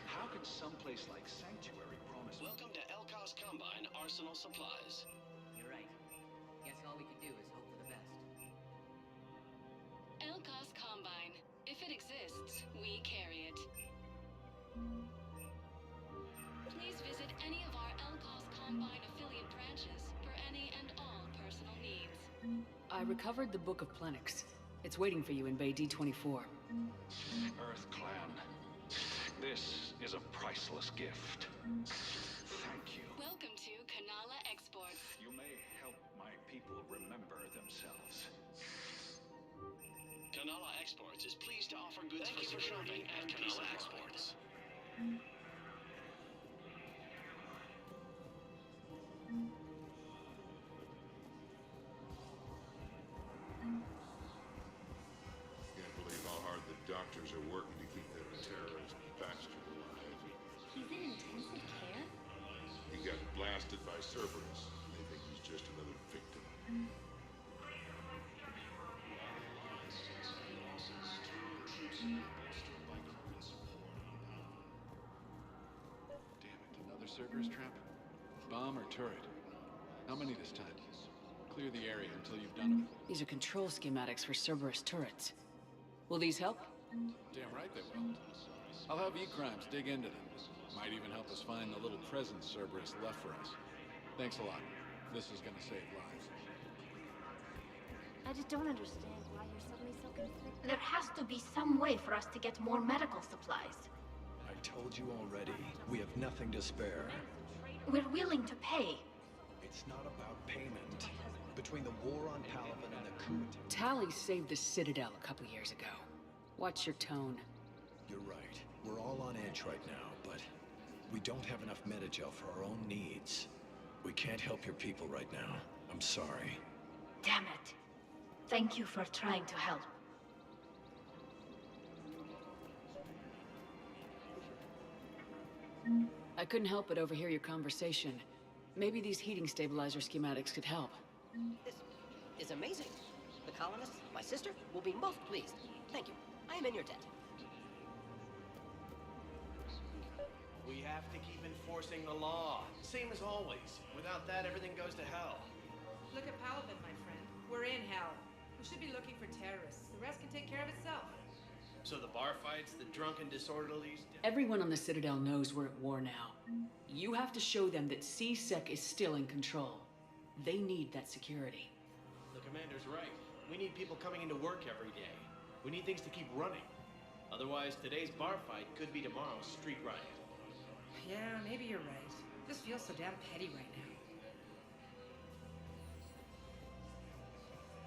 S1: how can someplace like Sanctuary promise...
S19: Welcome to Elkos Combine Arsenal Supplies.
S5: You're right. Guess all we can do is hope for the best.
S15: Elkos Combine. If it exists, we carry it. Please visit any of our Elkos Combine affiliate branches for any and all personal needs.
S2: I recovered the Book of Plenix. It's waiting for you in Bay D24.
S1: Earth Clan, this is a priceless gift. Thank you.
S15: Welcome to Kanala Exports.
S1: You may help my people remember themselves.
S19: Kanala Exports is pleased to offer goods for shopping at Kanala Exports.
S6: Can't believe how hard the doctors are working to keep that terrorist bastard alive.
S20: He's in intensive care?
S6: He got blasted by Cerberus. They think he's just another victim.
S11: Damn it, another Cerberus trap? Bomb or turret? How many this time? Clear the area until you've done them.
S2: These are control schematics for Cerberus turrets. Will these help?
S11: Damn right they will. I'll have E-Crimes dig into them. Might even help us find the little presents Cerberus left for us. Thanks a lot. This is gonna save lives.
S20: I just don't understand why you're suddenly so concerned. There has to be some way for us to get more medical supplies.
S7: I told you already, we have nothing to spare.
S20: We're willing to pay.
S7: It's not about payment. Between the war on Palaven and the coup attempt...
S2: Tali saved the Citadel a couple years ago. Watch your tone.
S7: You're right. We're all on edge right now, but we don't have enough Metagel for our own needs. We can't help your people right now. I'm sorry.
S20: Damn it. Thank you for trying to help.
S2: I couldn't help but overhear your conversation. Maybe these heating stabilizer schematics could help.
S5: This is amazing. The colonists, my sister, will be most pleased. Thank you. I am in your debt.
S13: We have to keep enforcing the law. Same as always. Without that, everything goes to hell.
S8: Look at Palaven, my friend. We're in hell. We should be looking for terrorists. The rest can take care of itself.
S13: So the bar fights, the drunken disorderlies...
S2: Everyone on the Citadel knows we're at war now. You have to show them that C-Sec is still in control. They need that security.
S13: The commander's right. We need people coming into work every day. We need things to keep running. Otherwise, today's bar fight could be tomorrow's street riot.
S8: Yeah, maybe you're right. This feels so damn petty right now.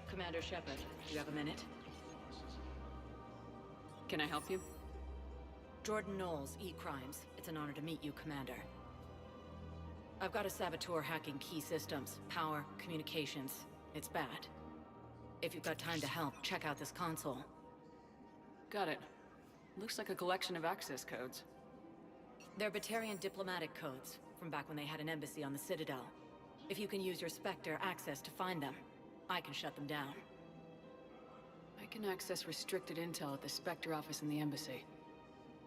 S2: Commander Shepard, do you have a minute? Can I help you?
S18: Jordan Knowles, E-Crimes. It's an honor to meet you, Commander. I've got a saboteur hacking key systems, power, communications, It's bad. If you've got time to help, check out this console.
S2: Got it. Looks like a collection of access codes.
S18: They're Batarian diplomatic codes, from back when they had an embassy on the Citadel. If you can use your Spectre access to find them, I can shut them down.
S2: I can access restricted intel at the Spectre office in the embassy.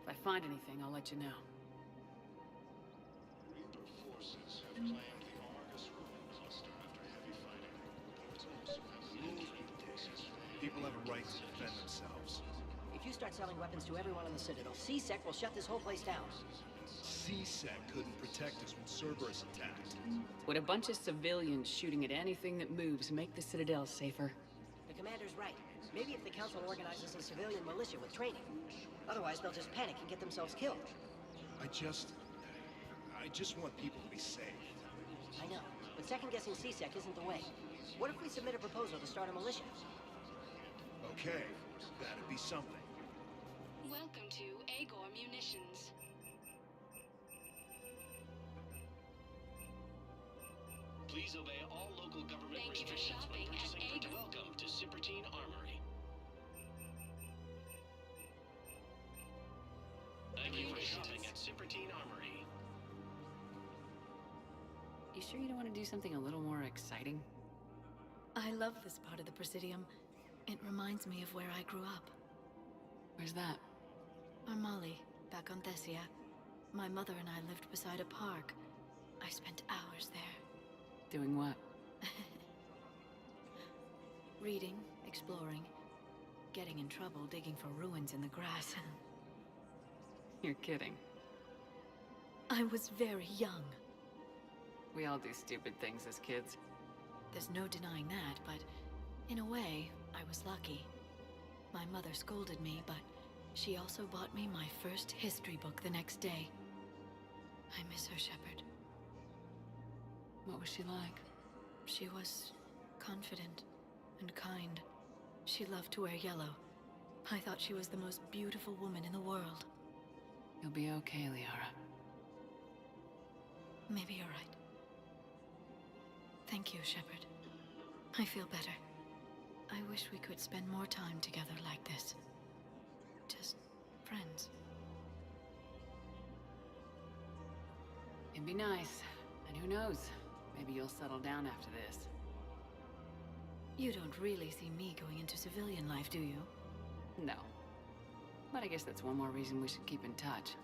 S2: If I find anything, I'll let you know.
S1: Reaper forces have planned the Argus Ruin cluster after heavy fighting. Portals have been
S9: People have a right to defend themselves.
S5: If you start selling weapons to everyone in the Citadel, C-Sec will shut this whole place down.
S9: C-Sec couldn't protect us when Cerberus attacked.
S2: Would a bunch of civilians shooting at anything that moves make the Citadel safer?
S5: The commander's right. Maybe if the Council organizes a civilian militia with training. Otherwise, they'll just panic and get themselves killed.
S9: I just want people to be safe.
S5: I know, but second-guessing C-Sec isn't the way. What if we submit a proposal to start a militia?
S9: Okay, that'd be something.
S3: Welcome to Agor Munitions.
S19: Please obey all local government
S3: Thank you for
S19: restrictions when
S3: shopping at
S19: purchasing.
S3: Agor.
S19: Welcome to Cipertine Armory. Thank you for shopping at Cipertine Armory.
S2: You sure you don't want to do something a little more exciting?
S15: I love this part of the Presidium. It reminds me of where I grew up.
S2: Where's that?
S15: Armali, back on Thessia. My mother and I lived beside a park. I spent hours there.
S2: Doing what?
S15: Reading, exploring, getting in trouble digging for ruins in the grass.
S2: You're kidding.
S15: I was very young.
S2: We all do stupid things as kids.
S15: There's no denying that, but in a way, I was lucky. My mother scolded me, but she also bought me my first history book the next day. I miss her, Shepard.
S2: What was she like?
S15: She was confident and kind. She loved to wear yellow. I thought she was the most beautiful woman in the world.
S2: You'll be okay, Liara.
S15: Maybe you're right. Thank you, Shepard. I feel better. I wish we could spend more time together like this. Just friends.
S2: It'd be nice. And who knows? Maybe you'll settle down after this.
S15: You don't really see me going into civilian life, do you?
S2: No. But I guess that's one more reason we should keep in touch.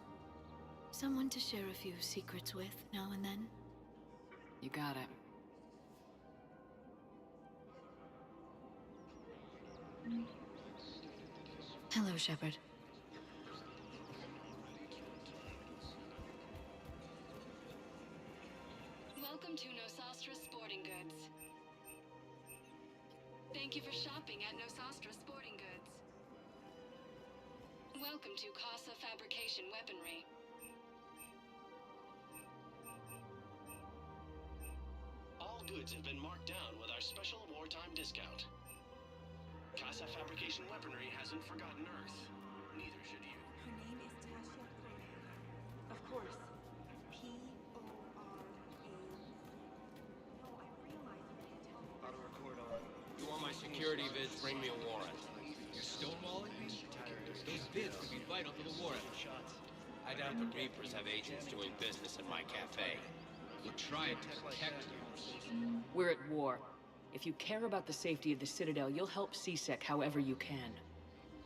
S15: Someone to share a few secrets with now and then?
S2: You got it.
S15: Hello, Shepard.
S3: Welcome to Nosastra Sporting Goods. Thank you for shopping at Nosastra Sporting Goods. Welcome to Casa Fabrication Weaponry.
S19: All goods have been marked down with our special wartime discount. Casa Fabrication Weaponry hasn't forgotten Earth. Neither should you.
S12: Her name is Tasha Cole. Of course. P-O-R-A. No, I realize you can't tell me.
S13: Auto record on. You want my security vids? Bring me a warrant.
S14: You're stonewalling me? Those vids could be vital to the war effort.
S13: I doubt the Reapers have agents doing business in my cafe.
S14: We're trying to protect you.
S2: We're at war. If you care about the safety of the Citadel, you'll help C-Sec however you can.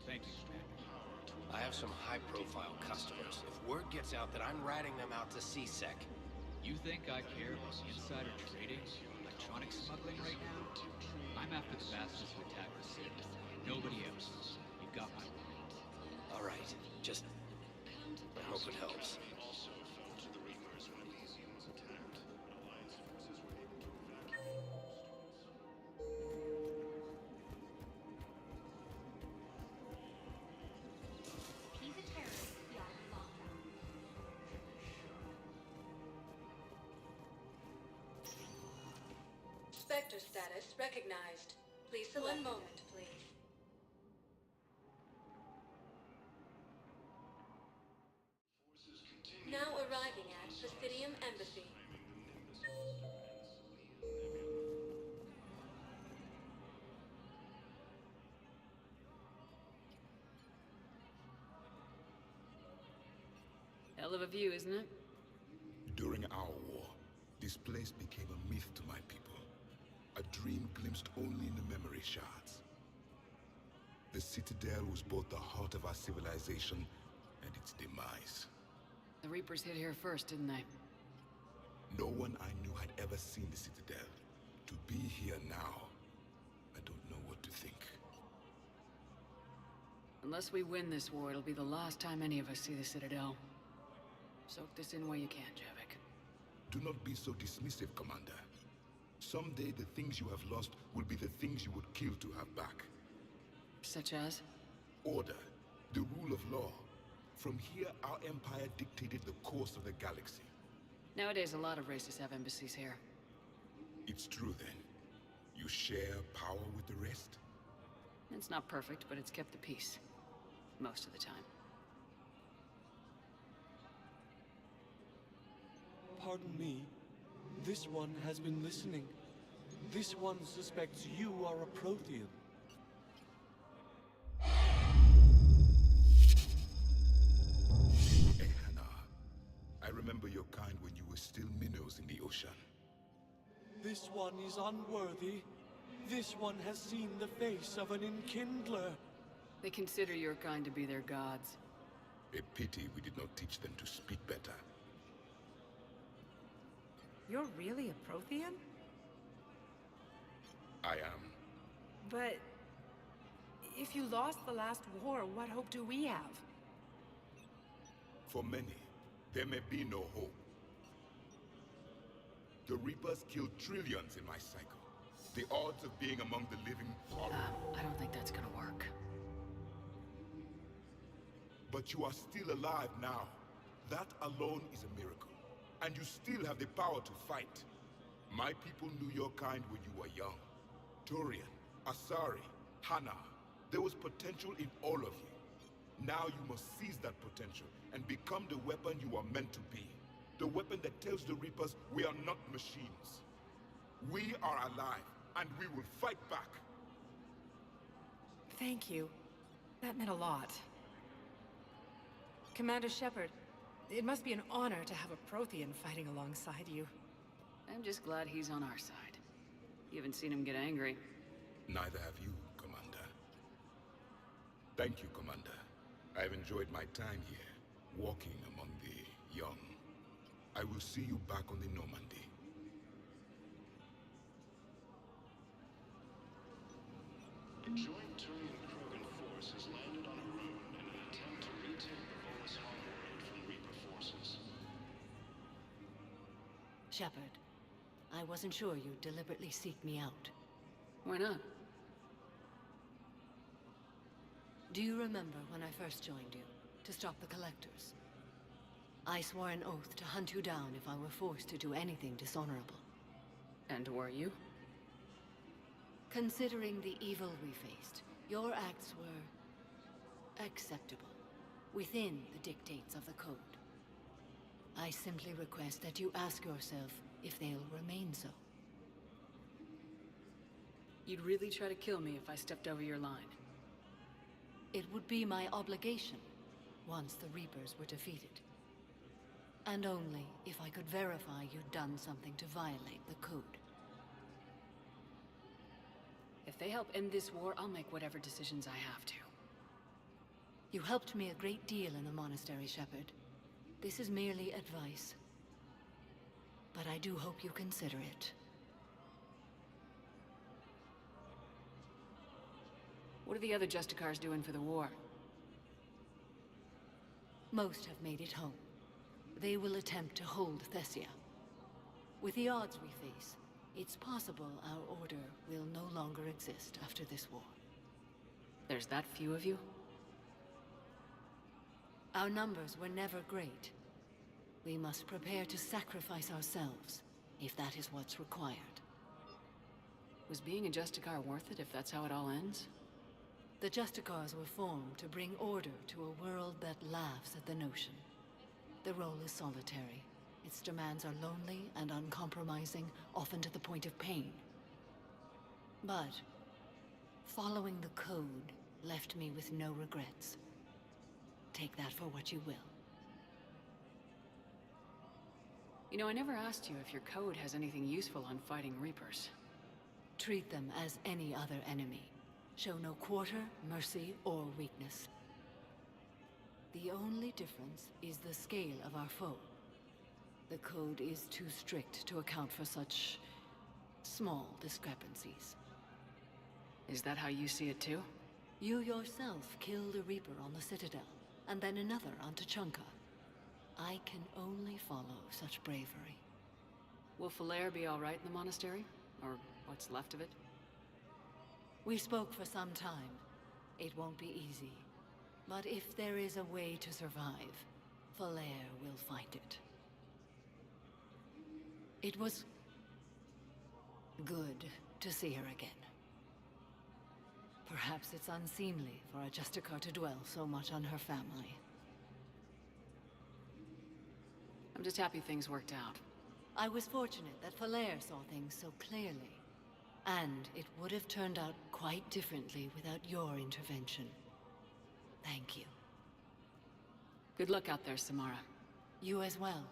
S14: Thank you, Commander.
S13: I have some high-profile customers. If word gets out that I'm ratting them out to C-Sec.
S14: You think I care about insider trading, electronic smuggling right now? I'm after the bastards who attacked the Citadel. Nobody else. You've got my word.
S13: All right, just... I hope it helps.
S1: Also fell to the Reapers when Elysium was attacked. Alliance forces were able to evacuate.
S20: He's a terrorist. Yeah, lockdown.
S15: Spectre status recognized. Please select. One moment, please. Now arriving at Presidium Embassy.
S2: Hell of a view, isn't it?
S16: During our war, this place became a myth to my people. A dream glimpsed only in the memory shards. The Citadel was both the heart of our civilization and its demise.
S2: The Reapers hit here first, didn't they?
S16: No one I knew had ever seen the Citadel. To be here now, I don't know what to think.
S2: Unless we win this war, it'll be the last time any of us see the Citadel. Soak this in while you can, Javik.
S16: Do not be so dismissive, Commander. Someday the things you have lost will be the things you would kill to have back.
S2: Such as?
S16: Order, the rule of law. From here, our empire dictated the course of the galaxy.
S2: Nowadays, a lot of races have embassies here.
S16: It's true, then. You share power with the rest?
S2: It's not perfect, but it's kept the peace. Most of the time.
S17: Pardon me. This one has been listening. This one suspects you are a Prothean.
S16: Ehana, I remember your kind when you were still minnows in the ocean.
S17: This one is unworthy. This one has seen the face of an Enkindler.
S2: They consider your kind to be their gods.
S16: A pity we did not teach them to speak better.
S8: You're really a Prothean?
S16: I am.
S8: But if you lost the last war, what hope do we have?
S16: For many, there may be no hope. The Reapers killed trillions in my cycle. The odds of being among the living are...
S2: I don't think that's gonna work.
S16: But you are still alive now. That alone is a miracle. And you still have the power to fight. My people knew your kind when you were young. Turian, Asari, Hana. There was potential in all of you. Now you must seize that potential and become the weapon you are meant to be. The weapon that tells the Reapers we are not machines. We are alive, and we will fight back.
S8: Thank you. That meant a lot. Commander Shepard, it must be an honor to have a Prothean fighting alongside you.
S2: I'm just glad he's on our side. You haven't seen him get angry.
S16: Neither have you, Commander. Thank you, Commander. I have enjoyed my time here, walking among the young. I will see you back on the Normandy.
S19: A joint Turian-Krogan force has landed on a rune in an attempt to retake the Volus Homeworld from Reaper forces.
S15: Shepard, I wasn't sure you'd deliberately seek me out.
S2: Why not?
S15: Do you remember when I first joined you, to stop the Collectors? I swore an oath to hunt you down if I were forced to do anything dishonorable.
S2: And were you?
S15: Considering the evil we faced, your acts were acceptable, within the dictates of the Code. I simply request that you ask yourself if they'll remain so.
S2: You'd really try to kill me if I stepped over your line?
S15: It would be my obligation, once the Reapers were defeated. And only if I could verify you'd done something to violate the Code.
S2: If they help end this war, I'll make whatever decisions I have to.
S15: You helped me a great deal in the monastery, Shepard. This is merely advice. But I do hope you consider it.
S2: What are the other Justicars doing for the war?
S15: Most have made it home. They will attempt to hold Thessia. With the odds we face, it's possible our order will no longer exist after this war.
S2: There's that few of you?
S15: Our numbers were never great. We must prepare to sacrifice ourselves, if that is what's required.
S2: Was being a Justicar worth it if that's how it all ends?
S15: The Justicars were formed to bring order to a world that laughs at the notion. The role is solitary. Its demands are lonely and uncompromising, often to the point of pain. But following the Code left me with no regrets. Take that for what you will.
S2: You know, I never asked you if your code has anything useful on fighting Reapers.
S15: Treat them as any other enemy. Show no quarter, mercy, or weakness. The only difference is the scale of our foe. The code is too strict to account for such small discrepancies.
S2: Is that how you see it too?
S15: You yourself killed a Reaper on the Citadel, and then another on Tuchanka. I can only follow such bravery.
S2: Will Falair be all right in the monastery? Or what's left of it?
S15: We spoke for some time. It won't be easy. But if there is a way to survive, Falair will find it. It was good to see her again. Perhaps it's unseemly for a Justicar to dwell so much on her family.
S2: I'm just happy things worked out.
S15: I was fortunate that Falair saw things so clearly. And it would have turned out quite differently without your intervention. Thank you.
S2: Good luck out there, Samara.
S15: You as well.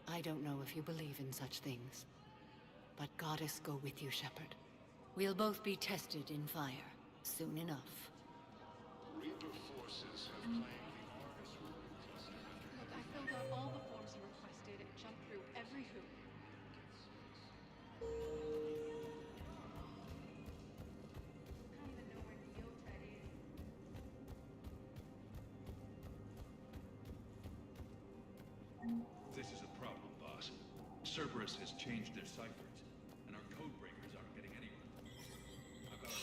S15: I don't know if you believe in such things, but Goddess go with you, Shepard. We'll both be tested in fire, soon enough.
S6: Reaper forces have claimed the Argus ruins.
S12: Look, I filled out all the forms you requested and jumped through every hoop.
S1: This is a problem, boss. Cerberus has changed their ciphers, and our code breakers aren't getting anywhere. I've got a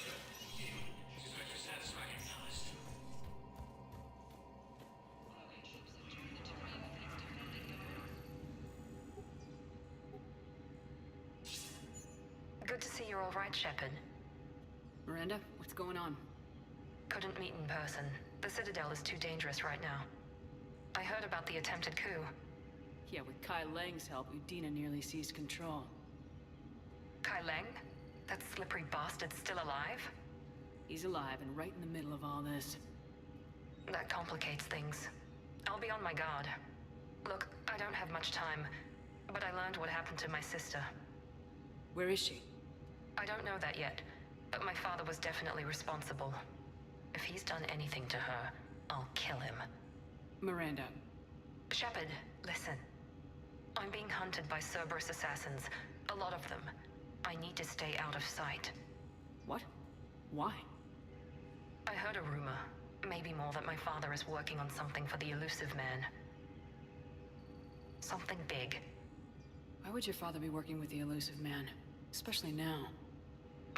S1: Inspector status recognized.
S10: Good to see you're all right, Shepard.
S2: Miranda, what's going on?
S10: Couldn't meet in person. The Citadel is too dangerous right now. I heard about the attempted coup.
S2: Yeah, with Kai Lang's help, Udina nearly seized control.
S10: Kai Lang? That slippery bastard's still alive?
S2: He's alive and right in the middle of all this.
S10: That complicates things. I'll be on my guard. Look, I don't have much time, but I learned what happened to my sister.
S2: Where is she?
S10: I don't know that yet, but my father was definitely responsible. If he's done anything to her, I'll kill him.
S2: Miranda.
S10: Shepard, listen. I'm being hunted by Cerberus assassins. A lot of them. I need to stay out of sight.
S2: What? Why?
S10: I heard a rumor. Maybe more, that my father is working on something for the Elusive Man. Something big.
S2: Why would your father be working with the Elusive Man? Especially now.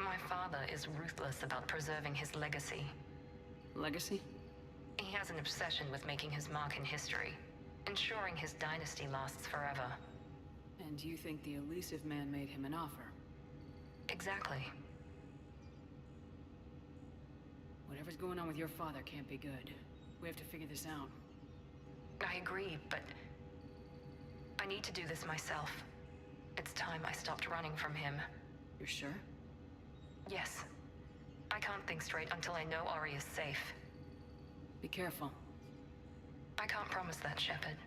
S10: My father is ruthless about preserving his legacy.
S2: Legacy?
S10: He has an obsession with making his mark in history. Ensuring his dynasty lasts forever.
S2: And you think the Elusive Man made him an offer?
S10: Exactly.
S2: Whatever's going on with your father can't be good. We have to figure this out.
S10: I agree, but I need to do this myself. It's time I stopped running from him.
S2: You're sure?
S10: Yes. I can't think straight until I know Ori is safe.
S2: Be careful.
S10: I can't promise that, Shepard.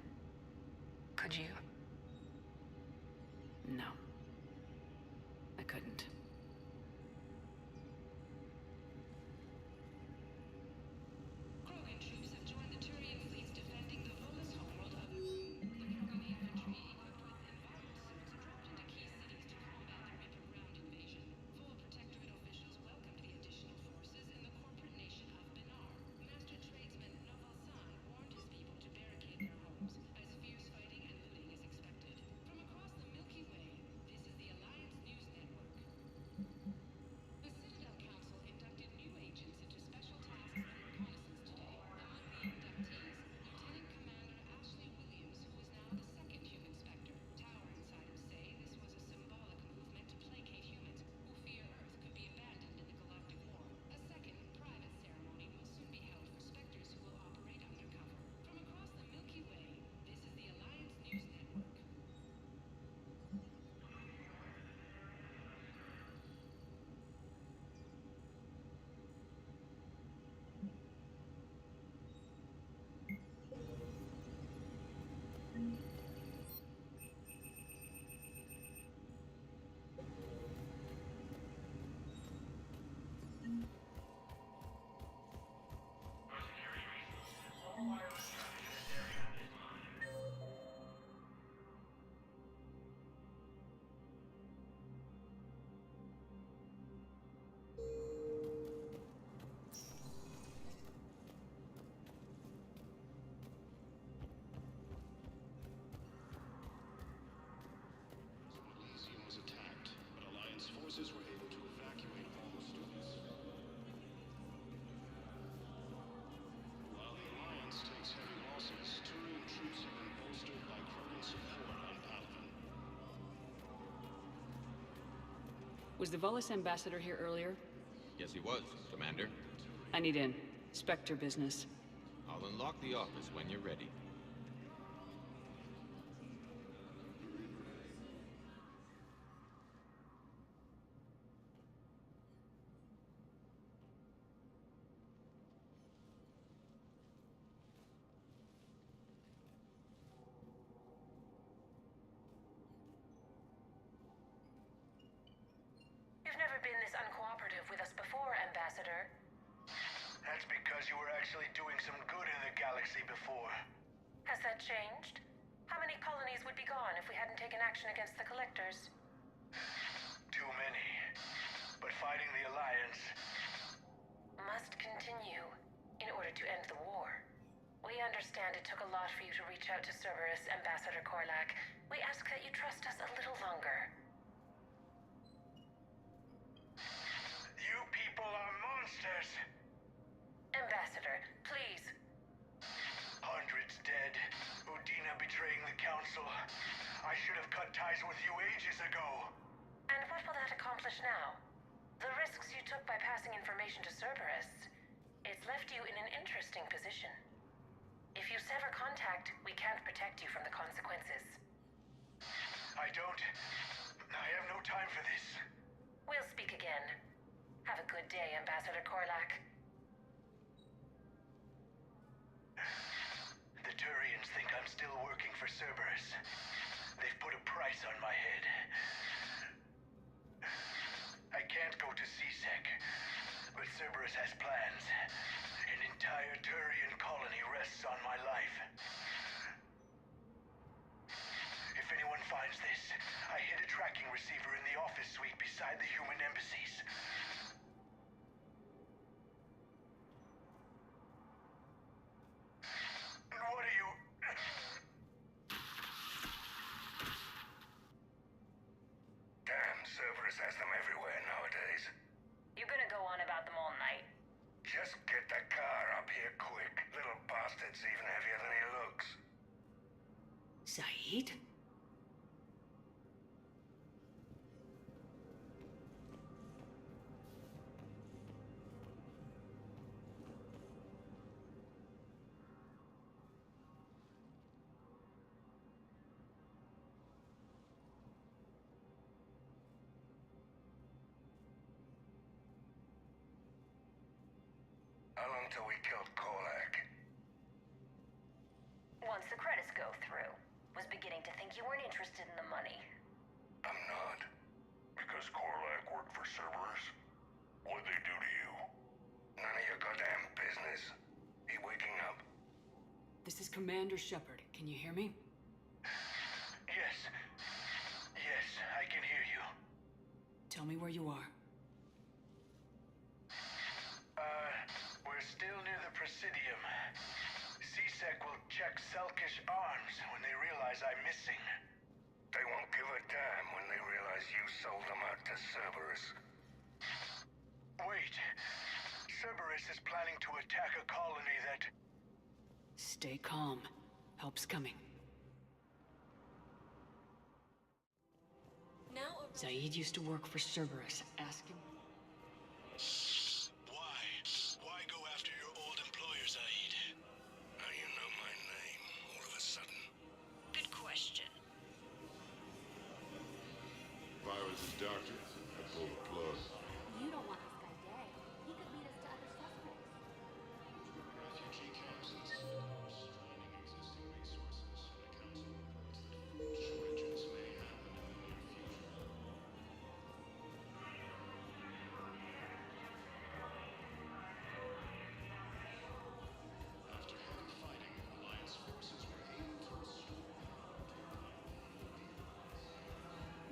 S10: Could you?
S2: No. I couldn't.
S3: Krogan troops have joined the Turian fleets defending the Volus homeworld of... The Krogan infantry, equipped with environment suits, dropped into key cities to combat the Reaper ground invasion. Full Protectorate officials welcomed the additional forces in the corporate nation of Benar. Master tradesman Novalsan warned his people to barricade their homes, as fierce fighting and looting is expected. From across the Milky Way, this is the Alliance News Network.
S2: Was the Volus ambassador here earlier?
S4: Yes, he was, Commander.
S2: I need in. Spectre business.
S4: I'll unlock the office when you're ready.
S10: You've never been this uncooperative with us before, Ambassador.
S21: That's because you were actually doing some good in the galaxy before.
S10: Has that changed? How many colonies would be gone if we hadn't taken action against the Collectors?
S21: Too many. But fighting the Alliance...
S10: must continue in order to end the war. We understand it took a lot for you to reach out to Cerberus, Ambassador Korlak. We ask that you trust us a little longer.
S21: You people are monsters!
S10: Ambassador, please.
S21: Hundreds dead. Udina betraying the Council. I should have cut ties with you ages ago.
S10: And what will that accomplish now? The risks you took by passing information to Cerberus, it's left you in an interesting position. If you sever contact, we can't protect you from the consequences.
S21: I have no time for this.
S10: We'll speak again. Have a good day, Ambassador Korlak.
S21: The Turians think I'm still working for Cerberus. They've put a price on my head. I can't go to C-Sec, but Cerberus has plans. An entire Turian colony rests on my life. If anyone finds this, I hid a tracking receiver in the office suite beside the human embassies. What are you... Damn, Cerberus has them everywhere nowadays.
S10: You're gonna go on about them all night.
S21: Just get the car up here quick. Little bastard's even heavier than he looks.
S2: Saeed?
S21: How long till we killed Korlak?
S10: Once the credits go through, was beginning to think you weren't interested in the money.
S21: I'm not. Because Korlak worked for Cerberus? What'd they do to you? None of your goddamn business. He waking up?
S2: This is Commander Shepard. Can you hear me?
S21: Yes. Yes, I can hear you.
S2: Tell me where you are.
S21: We're still near the Presidium. C-Sec will check Selkish arms when they realize I'm missing. They won't give a damn when they realize you sold them out to Cerberus. Wait. Cerberus is planning to attack a colony that...
S2: Stay calm. Help's coming. Saeed used to work for Cerberus. Ask him.
S21: Why go after your old employer, Zaid? How you know my name all of a sudden?
S10: Good question.
S6: If I was his doctor, I'd pull the plug.
S12: You don't want this guy dead. He could lead us to other suspects.
S6: Refugee camps and citadels, draining existing resources, and accounting for shortages may happen in the near future. After heavy fighting, Alliance forces were able to restore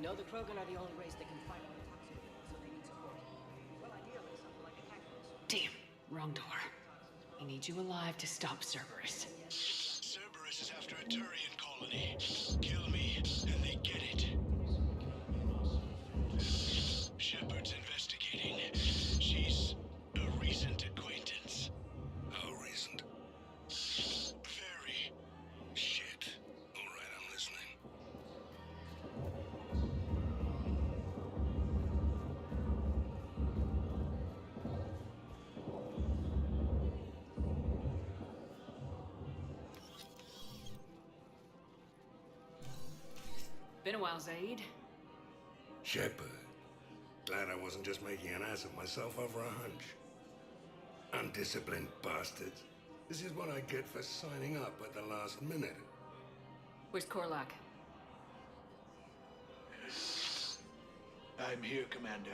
S5: No, the Krogan are the only race that can fight on the toxic field, so they need support. Well, ideally, something like a Tacticus.
S2: Damn, wrong door. I need you alive to stop Cerberus.
S21: Cerberus is after a Turian colony. Kill me, and they get it. Shepard's investigating. She's a recent acquaintance. How recent? Very. Shit. All right, I'm listening.
S2: Been a while, Zaid.
S21: Shepard. Glad I wasn't just making an ass of myself over a hunch. Undisciplined bastards. This is what I get for signing up at the last minute.
S2: Where's Korlak?
S11: I'm here, Commander.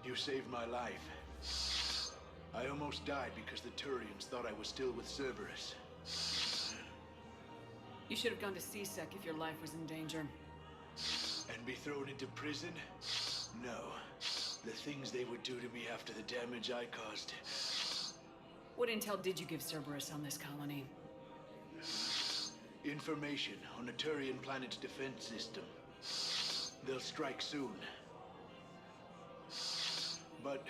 S11: You saved my life. I almost died because the Turians thought I was still with Cerberus.
S2: You should have gone to C-Sec if your life was in danger.
S11: And be thrown into prison? No. The things they would do to me after the damage I caused.
S2: What intel did you give Cerberus on this colony?
S11: Information on a Turian planet's defense system. They'll strike soon. But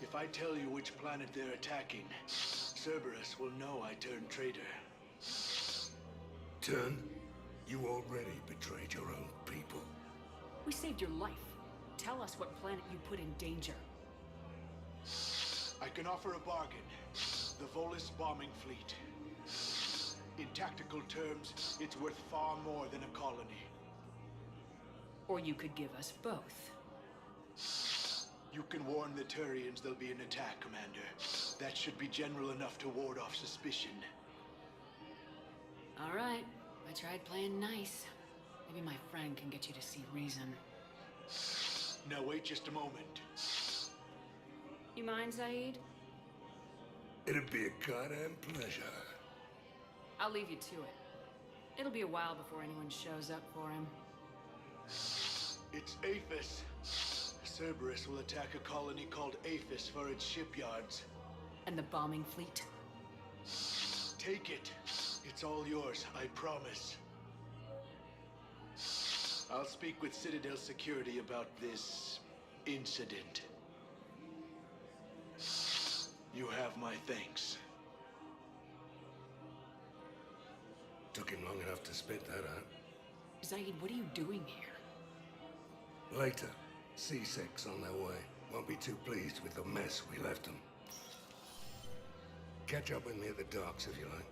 S11: if I tell you which planet they're attacking, Cerberus will know I turned traitor.
S21: Turn? You already betrayed your own people.
S2: We saved your life. Tell us what planet you put in danger.
S11: I can offer a bargain. The Volus bombing fleet. In tactical terms, it's worth far more than a colony.
S2: Or you could give us both.
S11: You can warn the Turians there'll be an attack, Commander. That should be general enough to ward off suspicion.
S2: All right. I tried playing nice. Maybe my friend can get you to see reason.
S11: Now wait just a moment.
S2: You mind, Zaid?
S21: It'd be a goddamn pleasure.
S2: I'll leave you to it. It'll be a while before anyone shows up for him.
S11: It's Aphis. Cerberus will attack a colony called Aphis for its shipyards.
S2: And the bombing fleet?
S11: Take it. It's all yours, I promise. I'll speak with Citadel Security about this incident. You have my thanks.
S21: Took him long enough to spit that out.
S2: Zaid, what are you doing here?
S21: Later. C-Sec's on their way. Won't be too pleased with the mess we left them. Catch up with me at the docks if you like.